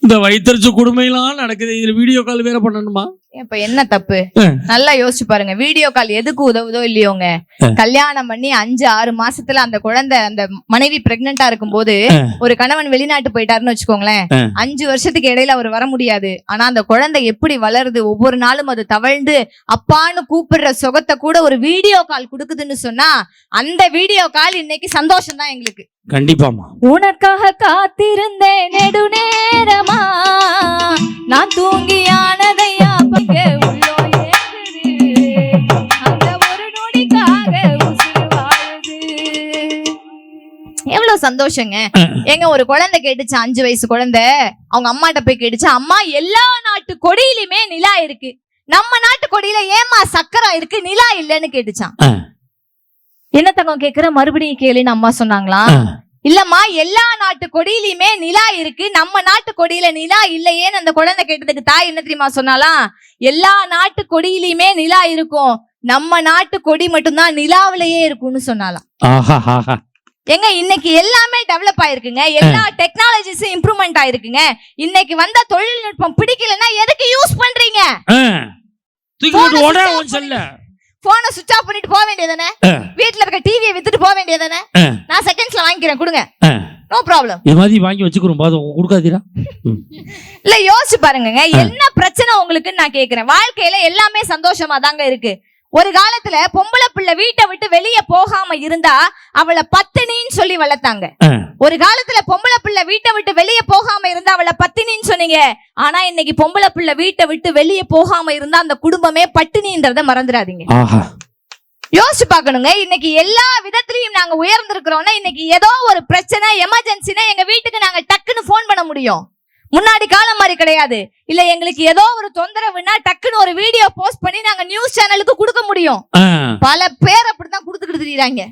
இந்த வயிற்றுச்சு கொடுமையெல்லாம் நடக்குது. இதுல வீடியோ கால் வேற பண்ணணுமா? இப்ப என்ன தப்பு? நல்லா யோசிச்சு பாருங்க. வீடியோ கால் எதுக்கு உதவுதோ இல்லையோங்க, கல்யாணம் பண்ணி 5-6 மாசத்துல அந்த குழந்தை, அந்த மனைவி பிரெக்னெண்டா இருக்கும் போது ஒரு கணவன் வெளிநாட்டு போயிட்டாருன்னு வச்சுக்கோங்களேன், 5 வருஷத்துக்கு இடையில அவர் வர முடியாது. ஆனா அந்த குழந்தை எப்படி வளருது, ஒவ்வொரு நாளும் அது தவழ்ந்து அப்பான்னு கூப்பிடுற சுகத்தை கூட ஒரு வீடியோ கால் கொடுக்குதுன்னு சொன்னா, அந்த வீடியோ கால் இன்னைக்கு சந்தோஷம் தான் எங்களுக்கு. கண்டிப்பாமா. உனக்காக காத்திருந்தேன் நெடுநேரமா, நான் தூங்கியானதையா உள்ளோ ஏங்குது, அந்த ஒரு நொடிக்காக உசுறு வாழுது. எவ்வளவு சந்தோஷங்க. எங்க ஒரு குழந்தை கேட்டுச்சு, 5 வயசு குழந்தை, அவங்க அம்மாட்ட போய் கேட்டுச்சு, அம்மா எல்லா நாட்டு கொடியிலுமே நிலா இருக்கு, நம்ம நாட்டு கொடியில ஏமா சக்கரம் இருக்கு, நிலா இல்லன்னு கேட்டுச்சான். என்ன தங்கம் கேக்குற, மறுபடியும் கேளுன்னு அம்மா சொன்னாங்களா? இல்லம்மா, எல்லா நாட்டு கொடியிலுமே நிலா இருக்கு, நம்ம நாட்டு கொடியில நிலா இல்லையேன்னு அந்த குழந்தை கேட்டதுக்கு தாய் என்ன தெரியுமா சொன்னாலாம்? எல்லா நாட்டு கொடியிலுமே நிலா இருக்கும், நம்ம நாட்டு கொடி மட்டும்தான் நிலாவிலேயே இருக்கும்னு சொன்னாலாம். எங்க இன்னைக்கு எல்லாமே டெவலப் ஆயிருக்குங்க, எல்லா டெக்னாலஜிஸும் இம்ப்ரூவ்மெண்ட் ஆயிருக்குங்க. இன்னைக்கு வந்த தொழில்நுட்பம் பிடிக்கலன்னா எதுக்கு யூஸ் பண்றீங்க? போனை சுவிட்ச் ஆஃப் பண்ணிட்டு போக வேண்டியதானே, வீட்டுல இருக்க டிவியை வித்துட்டு போக வேண்டியதானே, நான் செகண்ட்ஸ்ல வாங்கிக்கிறேன் கொடுங்க, நோ ப்ராப்ளம். இது மாதிரி வாங்கி வச்சுக்கிறோம், கொடுக்காதீரா? இல்ல யோசிச்சு பாருங்க, என்ன பிரச்சனை உங்களுக்குன்னு நான் கேக்குறேன். வாழ்க்கையில எல்லாமே சந்தோஷமா தாங்க இருக்கு. ஒரு காலத்துல பொம்பளை பிள்ளை வீட்டை விட்டு வெளியே போகாம இருந்தா அவளை பத்தினின்னு சொல்லி வளர்த்தாங்க. ஒரு காலத்துல பொம்பளை பிள்ளை வீட்டை விட்டு வெளியே போகாம இருந்தா அவளை பத்தினின்னு சொன்னீங்க. ஆனா இன்னைக்கு பொம்பளை பிள்ளை வீட்டை விட்டு வெளியே போகாம இருந்தா அந்த குடும்பமே பட்டினின்றத மறந்துடாதீங்க. யோசிச்சு பாக்கணுங்க. இன்னைக்கு எல்லா விதத்திலையும் நாங்க உயர்ந்திருக்கிறோம்னா, இன்னைக்கு ஏதோ ஒரு பிரச்சனை எமர்ஜென்சினா எங்க வீட்டுக்கு நாங்க டக்குன்னு போன் பண்ண முடியும். முன்னாடி காலம் மாதிரி கிடையாது. இல்ல எங்களுக்கு ஏதோ ஒரு தொந்தரவுன்னா டக்குன்னு ஒரு வீடியோ போஸ்ட் பண்ணி நாங்க நியூஸ் சேனலுக்கு கொடுக்க முடியும். பல பேர் அப்படிதான் கொடுத்துக்கிட்டு திரியறாங்க.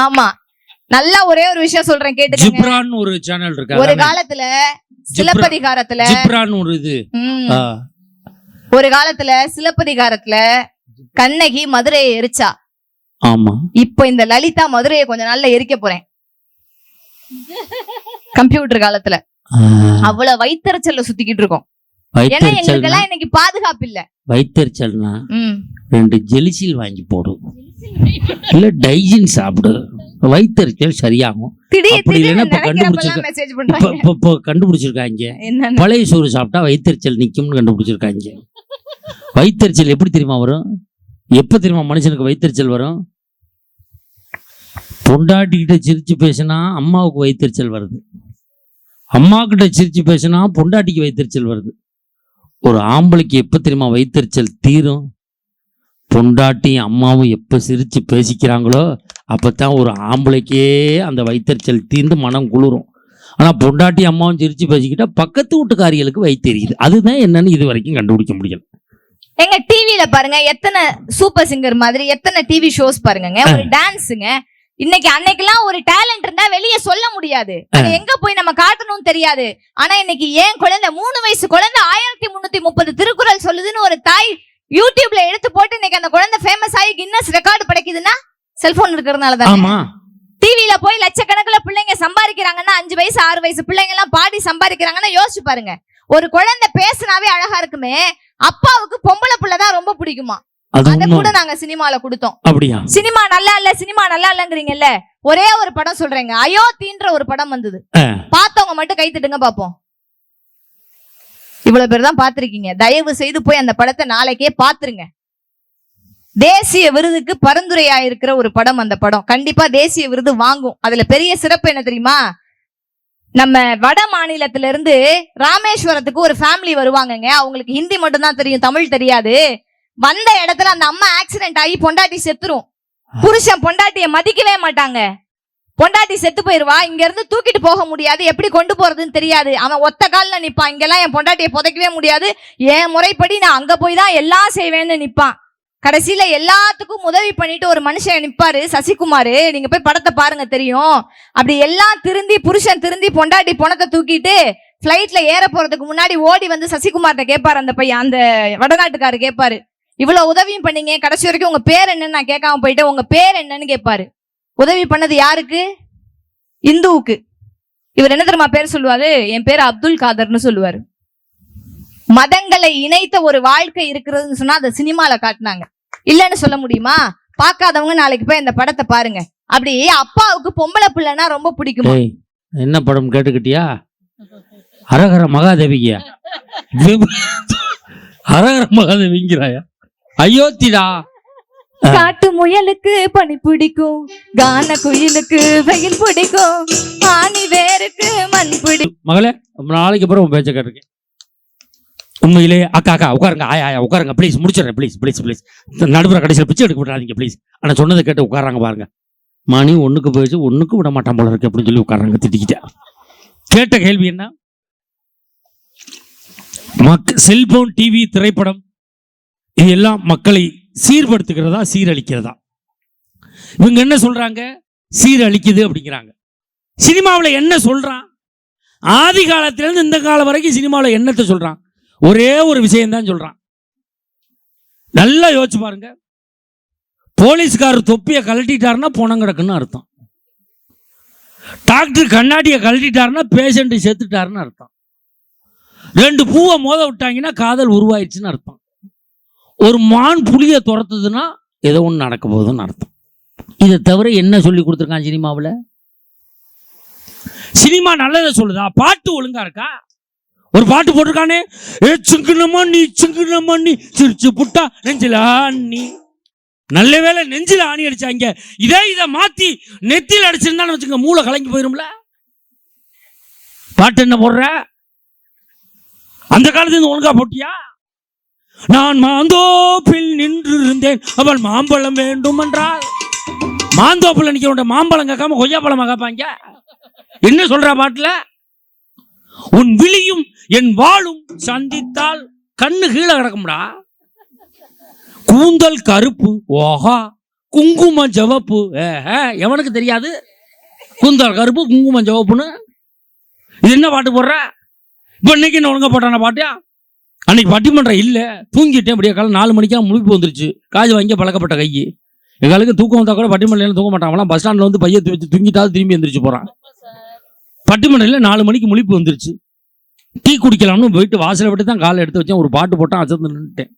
ஆமா, நல்லா ஒரே ஒரு விஷயம் சொல்றேன் கேட்டுக்கங்க. ஜிப்ரான் ஒரு சேனல் இருக்கு. ஒரு காலத்துல சிலப்பதிகாரத்துல ஜிப்ரான் ஒரு இது, ஒரு காலத்துல சிலப்பதிகாரத்துல கண்ணகி மதுரையை எரிச்சா. ஆமா, இப்ப இந்த லலிதா மதுரையை கொஞ்ச நாள்ல எரிக்க போறேன். கம்ப்யூட்டர் காலத்துல அவ்வளவு வயிற்றுச்சல்ல சுத்திக்கிட்டு இருக்கோம். ஏன்னா எங்களுக்கெல்லாம் இன்னைக்கு பாதுகாப்பு இல்ல. வயிற்றுச்சல்னா 2 ஜெலிசில் வாங்கி போடும், இல்ல டைஜின் சாப்பிடு, வயிற்றுச்சல் சரியாகும். கண்டுபிடிச்சிருக்காங்க, பழைய சோறு சாப்பிட்டா வயிற்றுச்சல் நிக்கும்னு கண்டுபிடிச்சிருக்காங்க. வயிற்றுச்சல் எப்படி தெரியுமா வரும்? எப்ப தெரியுமா மனுஷனுக்கு வயிற்றுச்சல் வரும்? பொண்டாட்டிக்கிட்ட சிரிச்சு பேசினா அம்மாவுக்கு வயிற்றுச்சல் வருது, அம்மா கிட்ட சிரிச்சு பேசினா பொண்டாட்டிக்கு வயிற்றுச்சல் வருது. ஒரு ஆம்பளைக்கு எப்ப தெரியுமா வயிற்றுச்சல் தீரும்? பொண்டாட்டி அம்மாவும் எப்ப சிரிச்சு பேசிக்கிறாங்களோ அப்பதான் ஒரு ஆம்பளைக்கே அந்த வயிற்றுச்சல் தீர்ந்து மனம் குளிரும். ஆனா பொண்டாட்டி அம்மாவும் சிரிச்சு பேசிக்கிட்டா பக்கத்து வீட்டுக்காரிகளுக்கு வயிறு தெரியுது. அதுதான் என்னன்னு இது வரைக்கும் கண்டுபிடிக்க முடியல. எங்க டிவில பாருங்க எத்தனை சூப்பர் சிங்கர் மாதிரி எத்தனை டிவி ஷோஸ் பாருங்க. ஒரு டான்ஸுங்க இன்னைக்கு அன்னைக்கெல்லாம் ஒரு டேலண்ட் இருந்தா வெளியே சொல்ல முடியாது, அது எங்க போய் நம்ம காட்டணும்னு தெரியாது. ஆனா இன்னைக்கு ஏன் குழந்தை 3 வயசு குழந்தை 1330 திருக்குறள் சொல்லுதுன்னு ஒரு தாய் யூடியூப்ல எடுத்து போட்டு இன்னைக்கு அந்த குழந்தை ஃபேமஸ் ஆகி கின்னஸ் ரெக்கார்டு படைக்குதுன்னா செல்போன் இருக்கிறதுனால தான். டிவில போய் லட்சக்கணக்கில் பிள்ளைங்க சம்பாதிக்கிறாங்கன்னா 5 வயசு 6 வயசு பிள்ளைங்க எல்லாம் பாடி சம்பாதிக்கிறாங்கன்னா யோசிச்சு பாருங்க. ஒரு குழந்தை பேசினாவே அழகா இருக்குமே, அப்பாவுக்கு பொம்பளை பிள்ளை தான் ரொம்ப பிடிக்குமா. அத கூட நாங்க சினிமால கொடுத்தோம். அப்படியா? சினிமா நல்லா இல்லங்கிறீங்கல்ல, ஒரே ஒரு படம் சொல்றேங்க, அயோத்தின்ற ஒரு படம் வந்தது. பார்த்தவங்க மட்டும் கை தட்டுங்க பாப்போம். இவ்வளவு பேர் தான் பாத்திருக்கீங்க. தயவு செய்து போய் அந்த படத்தை நாளைக்கே பாத்துருங்க. தேசிய விருதுக்கு பரிந்துரையாயிருக்கிற ஒரு படம். அந்த படம் கண்டிப்பா தேசிய விருது வாங்கும். அதுல பெரிய சிறப்பு என்ன தெரியுமா? நம்ம வட மாநிலத்தில இருந்து ராமேஸ்வரத்துக்கு ஒரு ஃபேமிலி வருவாங்கங்க. அவங்களுக்கு ஹிந்தி மட்டும் தான் தெரியும், தமிழ் தெரியாது. வந்த இடத்துல அந்த அம்மா ஆக்சிடென்ட் ஆகி பொண்டாட்டி செத்துரும். புருஷன் பொண்டாட்டிய மதிக்கவே மாட்டாங்க. பொண்டாட்டி செத்து போயிருவா. இங்க இருந்து தூக்கிட்டு போக முடியாது, எப்படி கொண்டு போறதுன்னு தெரியாது. அவன் ஒத்த கால்ல நிப்பான். இங்கெல்லாம் என் பொண்டாட்டியை புதைக்கவே முடியாது, என் முறைப்படி நான் அங்க போய் தான் எல்லாம் செய்வேன்னு நிப்பான். கடைசியில எல்லாத்துக்கும் உதவி பண்ணிட்டு ஒரு மனுஷன் நிப்பாரு, சசிகுமார். நீங்க போய் படத்தை பாருங்க தெரியும். அப்படி எல்லாம் திருந்தி புருஷன் திருந்தி பொண்டாட்டி பணத்தை தூக்கிட்டு பிளைட்ல ஏற போறதுக்கு முன்னாடி ஓடி வந்து சசிகுமார்ட்ட கேட்பாரு. அந்த பையன், அந்த வடநாட்டுக்காரு கேட்பாரு, இவ்வளவு உதவியும் பண்ணீங்க, கடைசி வரைக்கும் உங்க பேர் என்னன்னு நான் கேட்காம போயிட்டு உங்க பேர் என்னன்னு கேட்பாரு. உதவி பண்ணது யாருக்கு? இந்துவுக்கு. இவர் என்ன தெரியுமா பேர் சொல்லுவாரு? என் பேர் அப்துல் காதர்னு சொல்லுவாரு. மதங்களை இணைத்த ஒரு வாழ்க்கை இருக்கிறதுன்னு சொன்னா அதை சினிமால காட்டினாங்க. இல்லன்னு சொல்ல முடியுமா? பார்க்காதவங்க நாளைக்கு போய் இந்த படத்தை பாருங்க. அப்படி அப்பாவுக்கு பொம்பளை பிள்ளைன்னா ரொம்ப பிடிக்கும். என்ன படம் கேட்டுக்கிட்டியா? ஹரஹர மகாதேவியா? ஹரஹர மகாதேவிங்கிறாயா? அயோத்திடா. காட்டு முயலுக்கு பனி பிடிக்கும், கான குயிலுக்கு வெயில் பிடிக்கும், ஆணி வேருக்கு மண் பிடிக்கும். மகளே, நாளைக்கு அப்புறம் உன் பேச்ச கேட்டிருக்கேன். உண்மையிலே அக்கா உட்காருங்க, ஆயா உட்காருங்க ப்ளீஸ், முடிச்சிடறேன் ப்ளீஸ். நடுப்புற கடைசியில் பிச்சை எடுக்க விடாதீங்க ப்ளீஸ். ஆனால் சொன்னதை கேட்டு உட்காராங்க பாருங்க. மணி 1க்கு போயிடுச்சு, 1க்கு விட மாட்டான் போல இருக்கு அப்படின்னு சொல்லி உட்காராங்க திட்டிக்கிட்டேன். கேட்ட கேள்வி என்ன? செல்போன், டிவி, திரைப்படம் இது எல்லாம் மக்களை சீர்படுத்துகிறதா சீரழிக்கிறதா? இவங்க என்ன சொல்றாங்க? சீரழிக்குது அப்படிங்கிறாங்க. சினிமாவில் என்ன சொல்றான்? ஆதி காலத்திலிருந்து இந்த காலம் வரைக்கும் சினிமாவில் என்னத்தை சொல்றான்? ஒரே ஒரு விஷயம் தான் சொல்றான். நல்லா யோசிச்சு பாருங்க. போலீஸ்காரர் தொப்பியை கழட்டிட்டாருன்னா பணம் கிடக்குன்னு அர்த்தம். டாக்டர் கண்ணாடியை கழட்டிட்டாருன்னா பேஷண்ட் செத்துட்டாருன்னு அர்த்தம். 2 பூவை மோத விட்டாங்கன்னா காதல் உருவாயிடுச்சுன்னு அர்த்தம். ஒரு மான் புலியை துரத்துதுன்னா ஏதோ ஒன்று நடக்க போகுதுன்னு அர்த்தம். இதை தவிர என்ன சொல்லி கொடுத்துருக்கான் சினிமாவில்? சினிமா நல்லதை சொல்லுதா? பாட்டு ஒழுங்கா இருக்கா? ஒரு பாட்டு போட்டிருக்கானே, சிங்குனமா நீ சிரிச்சு புட்டா நெஞ்சில ஆணி. நல்ல வேலை நெஞ்சில ஆணி அடிச்சாங்க. இதை மாத்தி நெத்தியில் அடிச்சிருந்தான்னு வச்சுங்க, மூளை கலங்கி போயிரும்ல. பாட்டு என்ன போடுற? அந்த காலத்துல ஒழுங்கா போட்டியா? நான் மாந்தோப்பில் நின்று இருந்தேன், அவள் மாம்பழம் வேண்டும் என்றால். மாந்தோப்பில் நிற்க மாம்பழம் கேட்காம கொய்யாப்பழமா கேட்பாங்க. என்ன சொல்ற பாட்டுல? உன் விழியும் என் வாளும் சந்தித்தால் கண்ணு கீழே கிடக்கும்டா. கூந்தல் கருப்பு, ஓஹா, குங்குமம் சிவப்பு. எவனுக்கு தெரியாது கூந்தல் கருப்பு குங்குமம் சிவப்புன்னு? இது என்ன பாட்டு போடுற? இப்ப இன்னைக்கு என்ன ஒழுங்கா போட்டான பாட்டியா? அன்னைக்கு பட்டிமன்றம் இல்ல, தூங்கிட்டேன். அப்படியே காலம் 4 மணிக்கெல்லாம் முழிப்பு வந்துருச்சு. காது வாங்கி பழக்கப்பட்ட கை. எங்களுக்கு தூக்கம் வந்தா கூட பட்டிமன்றம் தூங்க மாட்டாங்களாம். பஸ் ஸ்டாண்ட்ல வந்து பையன் வச்சு தூங்கிட்டாவது திரும்பி எந்திரிச்சு போறான். பட்டிமன்றம் 4 மணிக்கு முழிப்பு வந்துருச்சு. டீ குடிக்கலாம்னு போயிட்டு வாசலை விட்டு தான் காலை எடுத்து வச்சேன். ஒரு பாட்டு போட்டான், அசந்து நின்றுட்டேன்.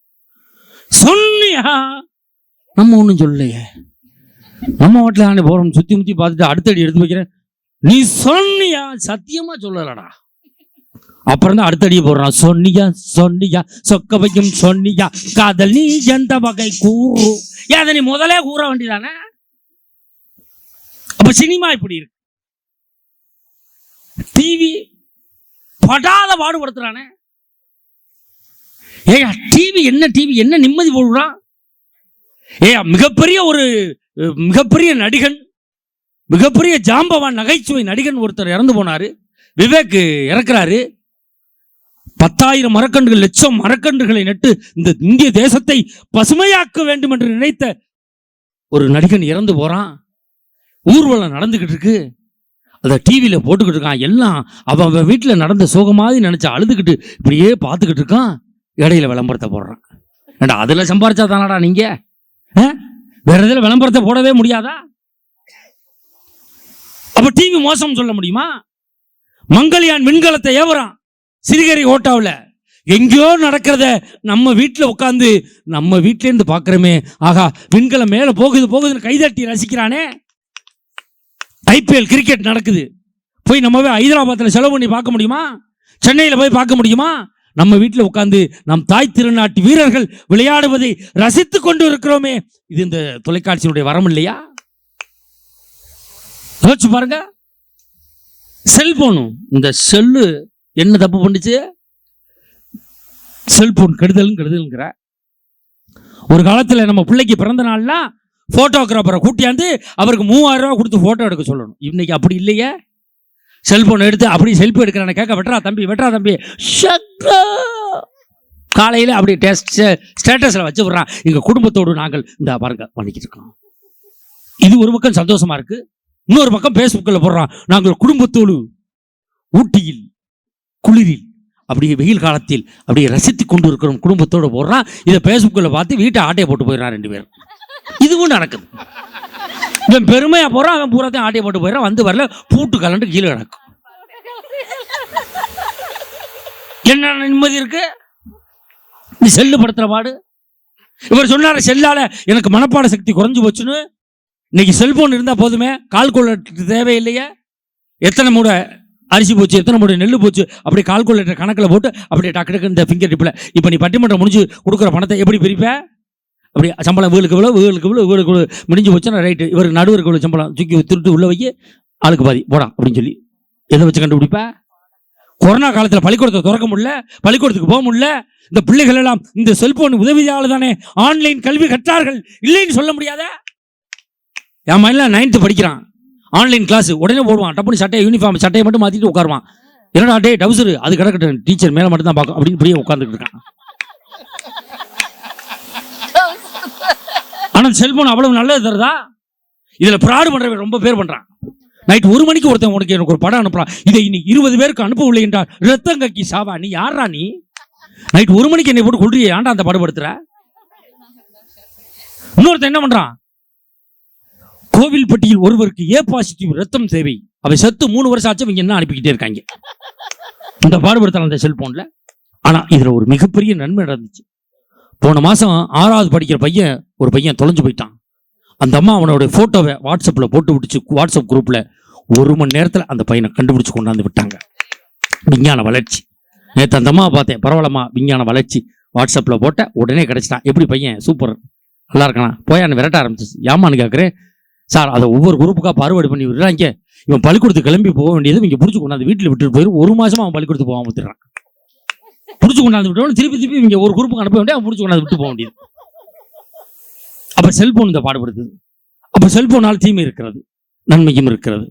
சொன்னியா? நம்ம ஒன்றும் சொல்லலையே. நம்ம வீட்டில் ஆனே போறோம், சுத்தி முத்தி பார்த்துட்டு அடுத்தடி எடுத்து வைக்கிறேன். நீ சொன்னியா? சத்தியமா சொல்லலடா. அப்புறம் தான் அடுத்தடியே போடுறான். சொன்னியா சொக்க வைக்கும் சொன்னியா காதல் நீ எந்த வகை கூறு. அதை நீ முதலே கூற வேண்டியதானே? அப்ப சினிமா இப்படி இருக்கு. டிவி படாத பாடுபடுத்துறானே. ஏயா டிவி என்ன நிம்மதி போடுறான்? ஏயா மிகப்பெரிய நடிகன், மிகப்பெரிய ஜாம்பவான் நகைச்சுவை நடிகன் ஒருத்தர் இறந்து போனாரு. விவேக் இறக்குறாரு. 10,000 மரக்கன்றுகள், லட்சம் மரக்கன்றுகளை நட்டு இந்த இந்திய தேசத்தை பசுமையாக்க வேண்டும் என்று நினைத்த ஒரு நடிகன் இறந்து போறான். ஊர்வலம் நடந்துகிட்டு இருக்கு. அதை டிவியில போட்டுக்கிட்டு இருக்கான். எல்லாம் அவன் வீட்டில் நடந்த சோகமாதிரி நினைச்சு அழுதுகிட்டு இப்படியே பார்த்துக்கிட்டு இருக்கான். இடையில விளம்பரத்தை போடுறான். ஏண்டா அதுல சம்பாரிச்சா தானடா நீங்க, வேற இதுல விளம்பரத்தை போடவே முடியாதா? அப்ப டிவி மோசம் சொல்ல முடியுமா? மங்கள்யான் விண்கலத்தை ஏவறான் சிறுகரை ஓட்டாவில். எங்கேயோ நடக்கிறத நம்ம வீட்டில் உட்காந்து நம்ம வீட்டில இருந்து பாக்குறமே, ஆகா விண்கலம் மேல போகுதுன்னு கைதட்டி ரசிக்கிறானே. IPL கிரிக்கெட் நடக்குது, போய் நம்மவே ஹைதராபாத்தில் செலவு பண்ணி பார்க்க முடியுமா? சென்னையில் போய் பார்க்க முடியுமா? நம்ம வீட்டில் உட்காந்து நம் தாய் திருநாட்டு வீரர்கள் விளையாடுவதை ரசித்து கொண்டு இருக்கிறோமே. இது இந்த தொலைக்காட்சியினுடைய வரம் இல்லையா? யோசிச்சு பாருங்க. செல்போனும், இந்த செல்லு என்ன தப்பு பண்ணுச்சு? செல்போன் கெடுதல்ங்கிற. ஒரு காலத்துல நம்ம பிள்ளைக்கு பிறந்த நாள்னா போட்டோகிராஃபரை கூட்டியாந்து அவருக்கு 3000 ரூபாய் கொடுத்து போட்டோ எடுக்க சொல்லணும். இன்னைக்கு அப்படி இல்லையே. செல்போன் எடுத்து அப்படி செல்ஃபி எடுக்கிறான கேட்க வெட்டுறா தம்பி காலையில அப்படி ஸ்டேட்டஸ்ல வச்சு விடுறான். எங்க குடும்பத்தோடு நாங்கள் இந்த பாருங்க பண்ணிக்கிட்டு இருக்கோம். இது ஒரு பக்கம் சந்தோஷமா இருக்கு. இன்னொரு பக்கம் பேஸ்புக்கில் போடுறான், நாங்கள் குடும்பத்தோடு ஊட்டியில் குளிரில் அப்படியே வெயில் காலத்தில் அப்படியே ரசித்து கொண்டு இருக்கிறோம் குடும்பத்தோடு போடுறான். இதை பேஸ்புக்கில் பார்த்து வீட்டை ஆட்டையை போட்டு போயிடறான் 2 பேரும். இதுவும் நடக்குது. இவன் பெருமையா போறான், அவன் பூராத்தையும் ஆட்டையை போட்டு போயிடறான். வந்து வரல பூட்டு கலண்டு கீழே கிடக்கும். என்ன நிம்மதி இருக்கு? நீ செல்லு படுத்துற பாடு. இவர் சொன்னார செல்லால எனக்கு மனப்பாட சக்தி குறைஞ்சு போச்சுன்னு. இன்னைக்கு செல்போன் இருந்தா போதுமே, கால்குலேட்டர் தேவையில்லையே. எத்தனை மூட அரிசி போச்சு, எத்தனை மூட நெல் போச்சு, அப்படியே கால்குலேட்டர் கணக்கில் போட்டு அப்படியே டக்கு இந்த ஃபிங்கர் டிப்பில் இப்போ நீ பட்டிமன்றம் முடிஞ்சு கொடுக்குற பணத்தை எப்படி பிரிப்ப? அப்படி சம்பளம் வீளுக்கு இவ்வளோ முடிஞ்சு போச்சுன்னா ரைட்டு. இவர் நடுவருக்கு இவ்வளோ சம்பளம் தூக்கி திருட்டு உள்ள வைக்க ஆளுக்கு பாதி போடா அப்படின்னு சொல்லி எதை வச்சு கண்டுபிடிப்ப? கொரோனா காலத்தில் பள்ளிக்கூடத்தை திறக்க முடியல, பள்ளிக்கூடத்துக்கு போக முடியல. இந்த பிள்ளைகள் எல்லாம் இந்த செல்போன் உதவியால் தானே ஆன்லைன் கல்வி கற்றார்கள், இல்லைன்னு சொல்ல முடியாத. என் மயில 9th படிக்கிறான், ஆன்லைன் கிளாஸ் உடனே போடுவான். டப்புனு யூனிஃபார்ம் சட்டையை மட்டும் மாற்றிட்டு உட்காருவான். என்னடா டே டவுசரு அது கிடக்கட்டும், டீச்சர் மேலே மட்டும் தான் பார்க்கும் அப்படின்னு இப்படியே உட்காந்துட்டு இருக்கான். ஆனால் செல்போன் அவ்வளவு நல்லது தருதா? இதில் ப்ராடு பண்ணுறவங்க ரொம்ப பேர் பண்ணுறான். நைட் 1 மணிக்கு ஒருத்தன் உனக்கு எனக்கு ஒரு படம் அனுப்புறான், இதை இன்னைக்கு 20 பேருக்கு அனுப்பவில்லை என்றால் ரத்தம் கக்கி சாவா. நீ யாரா நீ? நைட் 1 மணிக்கு என்னை போட்டு கொள்றிய, ஏன்டா அந்த படப்படுத்துற? இன்னொருத்தன் என்ன பண்றான், கோவில்பட்டியில் ஒருவருக்கு A+ ரத்தம் தேவை, அவை செத்து 3 வருஷம் ஆச்சு, இவங்க என்ன அனுப்பிக்கிட்டே இருக்காங்க. இந்த பாடுபடுத்தலாம் அந்த செல்போன்ல. ஆனா இதுல ஒரு மிகப்பெரிய நன்மை நடந்துச்சு. போன மாசம் 6வது படிக்கிற ஒரு பையன் தொலைஞ்சு போயிட்டான். அந்த அம்மா அவனோட போட்டோவை வாட்ஸ்அப்ல போட்டு விட்டுச்சு. வாட்ஸ்அப் குரூப்ல 1 மணி நேரத்துல அந்த பையனை கண்டுபிடிச்சு கொண்டாந்து விட்டாங்க. விஞ்ஞான வளர்ச்சி. நேற்று அந்த அம்மா பார்த்தேன், பரவாயில்லம்மா விஞ்ஞான வளர்ச்சி, வாட்ஸ்அப்ல போட்ட உடனே கிடைச்சிட்டான். எப்படி பையன் சூப்பர் நல்லா இருக்கானா? போயான்னு விரட்ட ஆரம்பிச்சிச்சு. ஏமான்னு கேட்குறேன் சார், அதை ஒவ்வொரு குரூப்புக்காக பார்வர்டு பண்ணி விடுறாங்க. இவன் பள்ளிக்கூடத்துக்கு கிளம்பி போக வேண்டியது இங்கே பிடிச்சி கொண்டாந்து வீட்டில் விட்டுட்டு போயிடும். 1 மாசமா அவன் பள்ளிக்கூடத்துக்கு போகாம விட்டுறான். பிடிச்சி கொண்டாந்து விட்டவன் திருப்பி இங்கே ஒரு குரூப்புக்கு அனுப்ப வேண்டிய அவன் பிடிச்சி கொண்டாந்து விட்டு போக வேண்டியது. அப்ப செல்போன் இந்த பாடுபடுது. அப்ப செல்போனால் தீமை இருக்கிறது, நன்மையும் இருக்கிறது.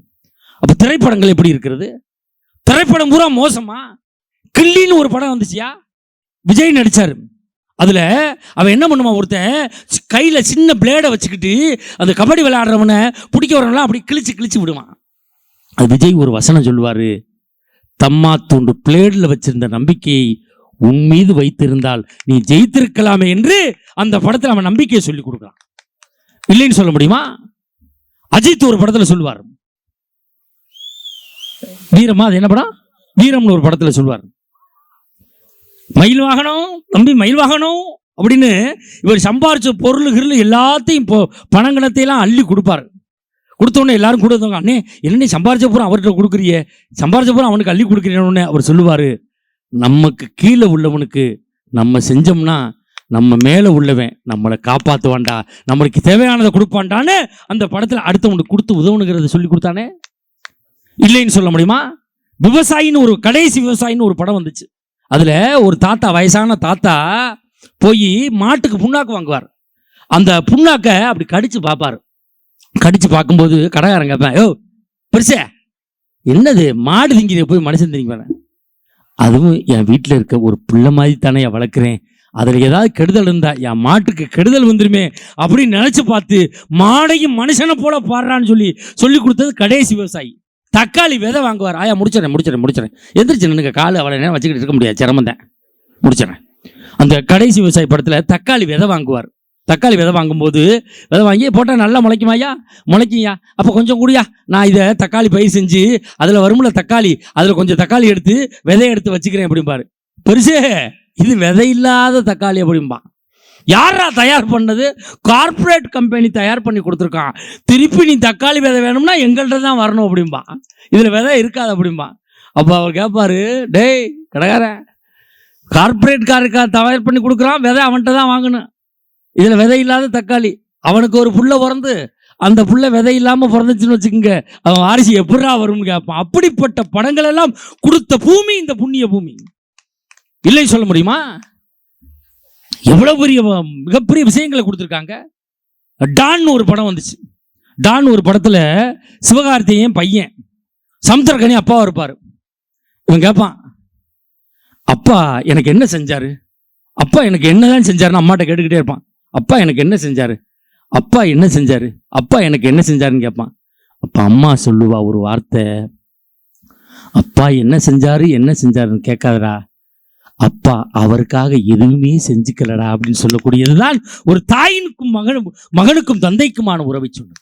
அப்ப திரைப்படங்கள் எப்படி இருக்கிறது? திரைப்படம் பூரா மோசமா? கில்லின்னு ஒரு படம் வந்துச்சியா, விஜய் நடிச்சாரு. அதுல அவன் என்ன பண்ணுமா, ஒருத்தன் கையில சின்ன பிளேடை வச்சுக்கிட்டு அந்த கபடி விளையாடுறவனை பிடிக்க வரவங்களாம் அப்படி கிழிச்சு விடுவான். அது விஜய் ஒரு வசனம் சொல்லுவாரு, தம்மா தூண்டு பிளேட்ல வச்சிருந்த நம்பிக்கையை உன் மீது வைத்திருந்தால் நீ ஜெயித்திருக்கலாமே என்று அந்த படத்துல அவன் நம்பிக்கையை சொல்லி கொடுக்கலாம். இல்லைன்னு சொல்ல முடியுமா? அஜித் ஒரு படத்துல சொல்லுவார், வீரமா, அது என்ன படம், வீரம்னு ஒரு படத்துல சொல்லுவார், மயில் வாகனம் தம்பி மயில் வாகனம் அப்படின்னு இவர் சம்பாரிச்ச பொருள் எல்லாத்தையும் பணங்கணத்தையெல்லாம் அள்ளி கொடுப்பாரு. கொடுத்தோடனே எல்லாரும் கொடுத்தவங்க, அண்ணே என்ன சம்பாரிச்ச பூரா அவர்கிட்ட கொடுக்குறியே, சம்பாரிச்ச பூரா அவனுக்கு அள்ளி கொடுக்குறேன்னு அவர் சொல்லுவாரு, நமக்கு கீழே உள்ளவனுக்கு நம்ம செஞ்சோம்னா நம்ம மேல உள்ளவன் நம்மளை காப்பாத்துவான்டா, நம்மளுக்கு தேவையானதை கொடுப்பான்டான்னு அந்த படத்துல அடுத்தவனுக்கு கொடுத்து உதவுனுங்கிறத சொல்லி கொடுத்தானே. இல்லைன்னு சொல்ல முடியுமா? விவசாயின்னு ஒரு கடைசி விவசாயின்னு ஒரு படம் வந்துச்சு. அதுல ஒரு தாத்தா, வயசான தாத்தா போய் மாட்டுக்கு புண்ணாக்கு வாங்குவார். அந்த புண்ணாக்க அப்படி கடிச்சு பார்ப்பாரு. கடிச்சு பார்க்கும்போது கடைக்காரங்க, யோ பெருசே என்னது மாடு திங்கிறத போய் மனுஷன் திங்க. அதுவும் என் வீட்டில் இருக்க ஒரு பிள்ளை மாதிரி தானே வளர்க்குறேன், அதில் ஏதாவது கெடுதல் இருந்தா என் மாட்டுக்கு கெடுதல் வந்துருமே அப்படின்னு நினைச்சு பார்த்து மாடையும் மனுஷனை போல பாடுறான்னு சொல்லி கொடுத்தது கடைசி விவசாயி. தக்காளி விதை வாங்குவார். ஆயா முடிச்சிடறேன் எந்திரிச்சு நின்னுங்க, காலு அவ்வளோ நேரம் வச்சுக்கிட்டு இருக்க முடியாது, சிரமம் தான், முடிச்சிடறேன். அந்த கடைசி விவசாயி படத்தில் தக்காளி விதை வாங்குவார். தக்காளி விதை வாங்கும்போது விதை வாங்கி போட்டால் நல்லா முளைக்குமாய்யா? முளைக்கும்யா. அப்போ கொஞ்சம் கூடியா, நான் இதை தக்காளி பயிர் செஞ்சு அதில் வரும்ல தக்காளி, அதில் கொஞ்சம் தக்காளி எடுத்து விதையை எடுத்து வச்சுக்கிறேன் அப்படிம்பாரு. பெருசே இது விதை இல்லாத தக்காளி அப்படிம்பான். யாரா தயார் பண்ணது? கார்பரேட் கம்பெனி தயார் பண்ணி கொடுத்துருக்கான். திருப்பி நீ தக்காளி விதை வேணும்னா எங்கள்கிட்ட தான் வரணும் அப்படிம்பான். இதில் விதை இருக்காது அப்படிம்பான். அப்போ அவர் கேட்பாரு, டேய் கடைக்கார, கார்பரேட் காருக்கா தயார் பண்ணி கொடுக்குறான், விதை அவன்கிட்ட தான் வாங்கணும். இதில் விதை இல்லாத தக்காளி, அவனுக்கு ஒரு புள்ள பிறந்து அந்த புள்ள விதை இல்லாமல் பிறந்துச்சுன்னு வச்சுக்கோங்க, அவன் வாரிசு எப்படா வரும்னு கேட்பான். அப்படிப்பட்ட படங்கள் எல்லாம் கொடுத்த பூமி இந்த புண்ணிய பூமி. இல்லைன்னு சொல்ல முடியுமா? எவ்வளவு பெரிய மிகப்பெரிய விஷயங்களை கொடுத்துருக்காங்க. டான் ஒரு படம் வந்துச்சு. டான் ஒரு படத்துல சிவகார்த்திகேயன் பையன் சமுத்திரக்கனி அப்பாவா இருப்பாரு. இவன் கேட்பான், அப்பா எனக்கு என்ன செஞ்சாரு, அப்பா எனக்கு என்னதான் செஞ்சாருன்னு அம்மாட்ட கேட்டுக்கிட்டே இருப்பான். அப்பா எனக்கு என்ன செஞ்சாரு, அப்பா என்ன செஞ்சாரு, அப்பா எனக்கு என்ன செஞ்சாருன்னு கேட்பான். அப்ப அம்மா சொல்லுவா ஒரு வார்த்தை, அப்பா என்ன செஞ்சாருன்னு கேட்காதடா, அப்பா அவருக்காக எதுவுமே செஞ்சுக்கலடா அப்படின்னு சொல்லக்கூடியதுதான் ஒரு தாயினுக்கும் மகனுக்கும் தந்தைக்குமான உறவை சொல்லும்.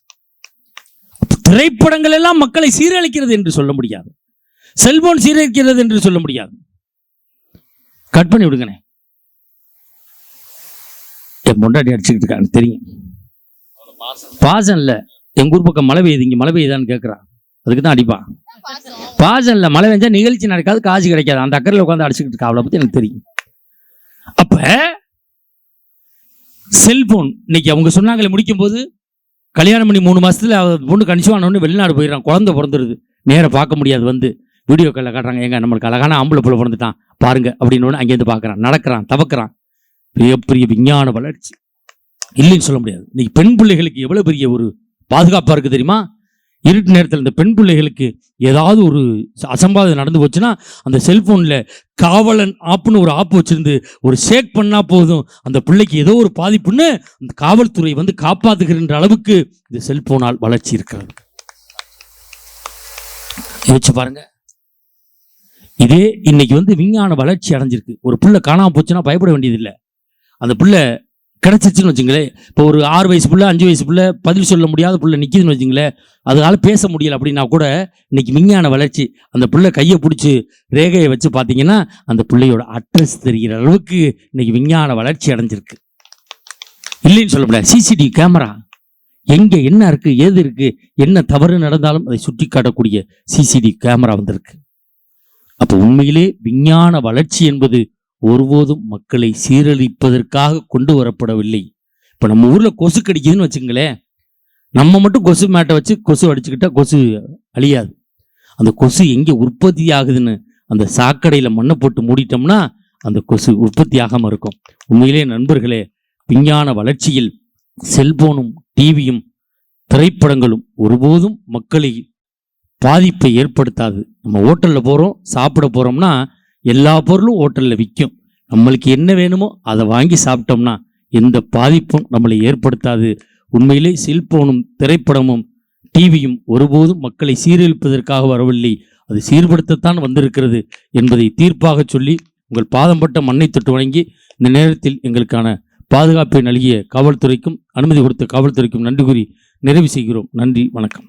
திரைப்படங்கள் எல்லாம் மக்களை சீரழிக்கிறது என்று சொல்ல முடியாது, செல்போன் சீரழிக்கிறது என்று சொல்ல முடியாது. கட் பண்ணி விடுங்கண்ணே. என் பொண்டாட்டி அடிச்சுக்கிட்டு இருக்கான்னு தெரியும். பாசம் இல்ல, எங்க ஊர் பக்கம் மழை பெய்யுது, இங்க மழை பெய்யுதான்னு கேட்கறான், அதுக்கு தான் அடிப்பான். பாசம் இல்ல, மழை பெஞ்சா நிகழ்ச்சி நடக்காது, காசு கிடைக்காது, அந்த அக்கறையில் உட்காந்து அடிச்சுக்கிட்டு இருக்கா, அவளை பத்தி எனக்கு தெரியும். அப்ப செல்போன் இன்னைக்கு அவங்க சொன்னாங்களே, முடிக்கும் போது கல்யாணம் பண்ணி 3 மாசத்துல பொண்ணு கணிச்சுவானு வெளிநாடு போயிடறான், குழந்தை பிறந்துருது, நேர பார்க்க முடியாது, வந்து வீடியோ காலில் காட்டுறாங்க, எங்க நம்மளுக்கு அழகான ஆம்பளை புள்ள பிறந்துட்டான் பாருங்க அப்படின்னு அங்கேருந்து பார்க்கறான், நடக்கிறான், தவக்கிறான். மிகப்பெரிய விஞ்ஞான வளர்ச்சி இல்லைன்னு சொல்ல முடியாது. இன்னைக்கு பெண் பிள்ளைகளுக்கு எவ்வளவு பெரிய ஒரு பாதுகாப்பா இருக்கு தெரியுமா? இருட்டு நேரத்தில் இந்த பெண் பிள்ளைகளுக்கு ஏதாவது ஒரு அசம்பாவிதம் நடந்து போச்சுன்னா அந்த செல்போன்ல காவலன் ஆப்னு ஒரு ஆப் வச்சிருந்து ஒரு ஷேக் பண்ணா போதும், அந்த பிள்ளைக்கு ஏதோ ஒரு பாதிப்புன்னு அந்த காவல்துறை வந்து காப்பாத்துகின்ற அளவுக்கு இந்த செல்போனால் வளர்ச்சி இருக்கிறது. யோசிச்சு பாருங்க. இதே இன்னைக்கு வந்து விஞ்ஞான வளர்ச்சி அடைஞ்சிருக்கு. ஒரு பிள்ளை காணாம போச்சுன்னா பயப்பட வேண்டியதில்லை, அந்த பிள்ளை கிடைச்சிச்சுன்னு வச்சுங்களேன். இப்போ ஒரு 6 வயசு பிள்ளை 5 வயசு பிள்ளை பதில் சொல்ல முடியாத பிள்ளை நிற்கிதுன்னு வச்சுங்களேன், அதனால பேச முடியல அப்படின்னா கூட இன்னைக்கு விஞ்ஞான வளர்ச்சி அந்த பிள்ளை கையை பிடிச்சி ரேகையை வச்சு பார்த்தீங்கன்னா அந்த பிள்ளையோட அட்ரஸ் தெரிகிற அளவுக்கு இன்னைக்கு விஞ்ஞான வளர்ச்சி அடைஞ்சிருக்கு. இல்லைன்னு சொல்ல முடியாது. சிசிடிவி கேமரா எங்க என்ன இருக்கு, ஏது இருக்கு, என்ன தவறு நடந்தாலும் அதை சுட்டி காட்டக்கூடிய சிசிடிவி கேமரா வந்திருக்கு. அப்போ உண்மையிலே விஞ்ஞான வளர்ச்சி என்பது ஒருபோதும் மக்களை சீரழிப்பதற்காக கொண்டு வரப்படவில்லை. இப்போ நம்ம ஊர்ல கொசு கடிக்குதுன்னு வச்சுங்களேன், நம்ம மட்டும் கொசு மேட்டை வச்சு கொசு அடிச்சுக்கிட்டா கொசு அழியாது. அந்த கொசு எங்கே உற்பத்தி ஆகுதுன்னு அந்த சாக்கடையில மண்ணை போட்டு மூடிட்டோம்னா அந்த கொசு உற்பத்தி ஆகாம இருக்கும். உண்மையிலே நண்பர்களே, விஞ்ஞான வளர்ச்சியில் செல்போனும் டிவியும் திரைப்படங்களும் ஒருபோதும் மக்களை பாதிப்பை ஏற்படுத்தாது. நம்ம ஹோட்டலில் போகிறோம், சாப்பிட போகிறோம்னா எல்லா பொருளும் ஹோட்டலில் விற்கும், நம்மளுக்கு என்ன வேணுமோ அதை வாங்கி சாப்பிட்டோம்னா எந்த பாதிப்பும் நம்மளை ஏற்படுத்தாது. உண்மையிலே செல்போனும் திரைப்படமும் டிவியும் ஒருபோதும் மக்களை சீரழிப்பதற்காக வரவில்லை, அது சீர்படுத்தத்தான் வந்திருக்கிறது என்பதை தீர்ப்பாக சொல்லி உங்கள் பாதம் பட்ட மண்ணை தொட்டு வணங்கி இந்த நேரத்தில் எங்களுக்கான பாதுகாப்பை நல்கிய காவல்துறைக்கும் அனுமதி கொடுத்த காவல்துறைக்கும் நன்றி கூறி நிறைவு செய்கிறோம். நன்றி, வணக்கம்.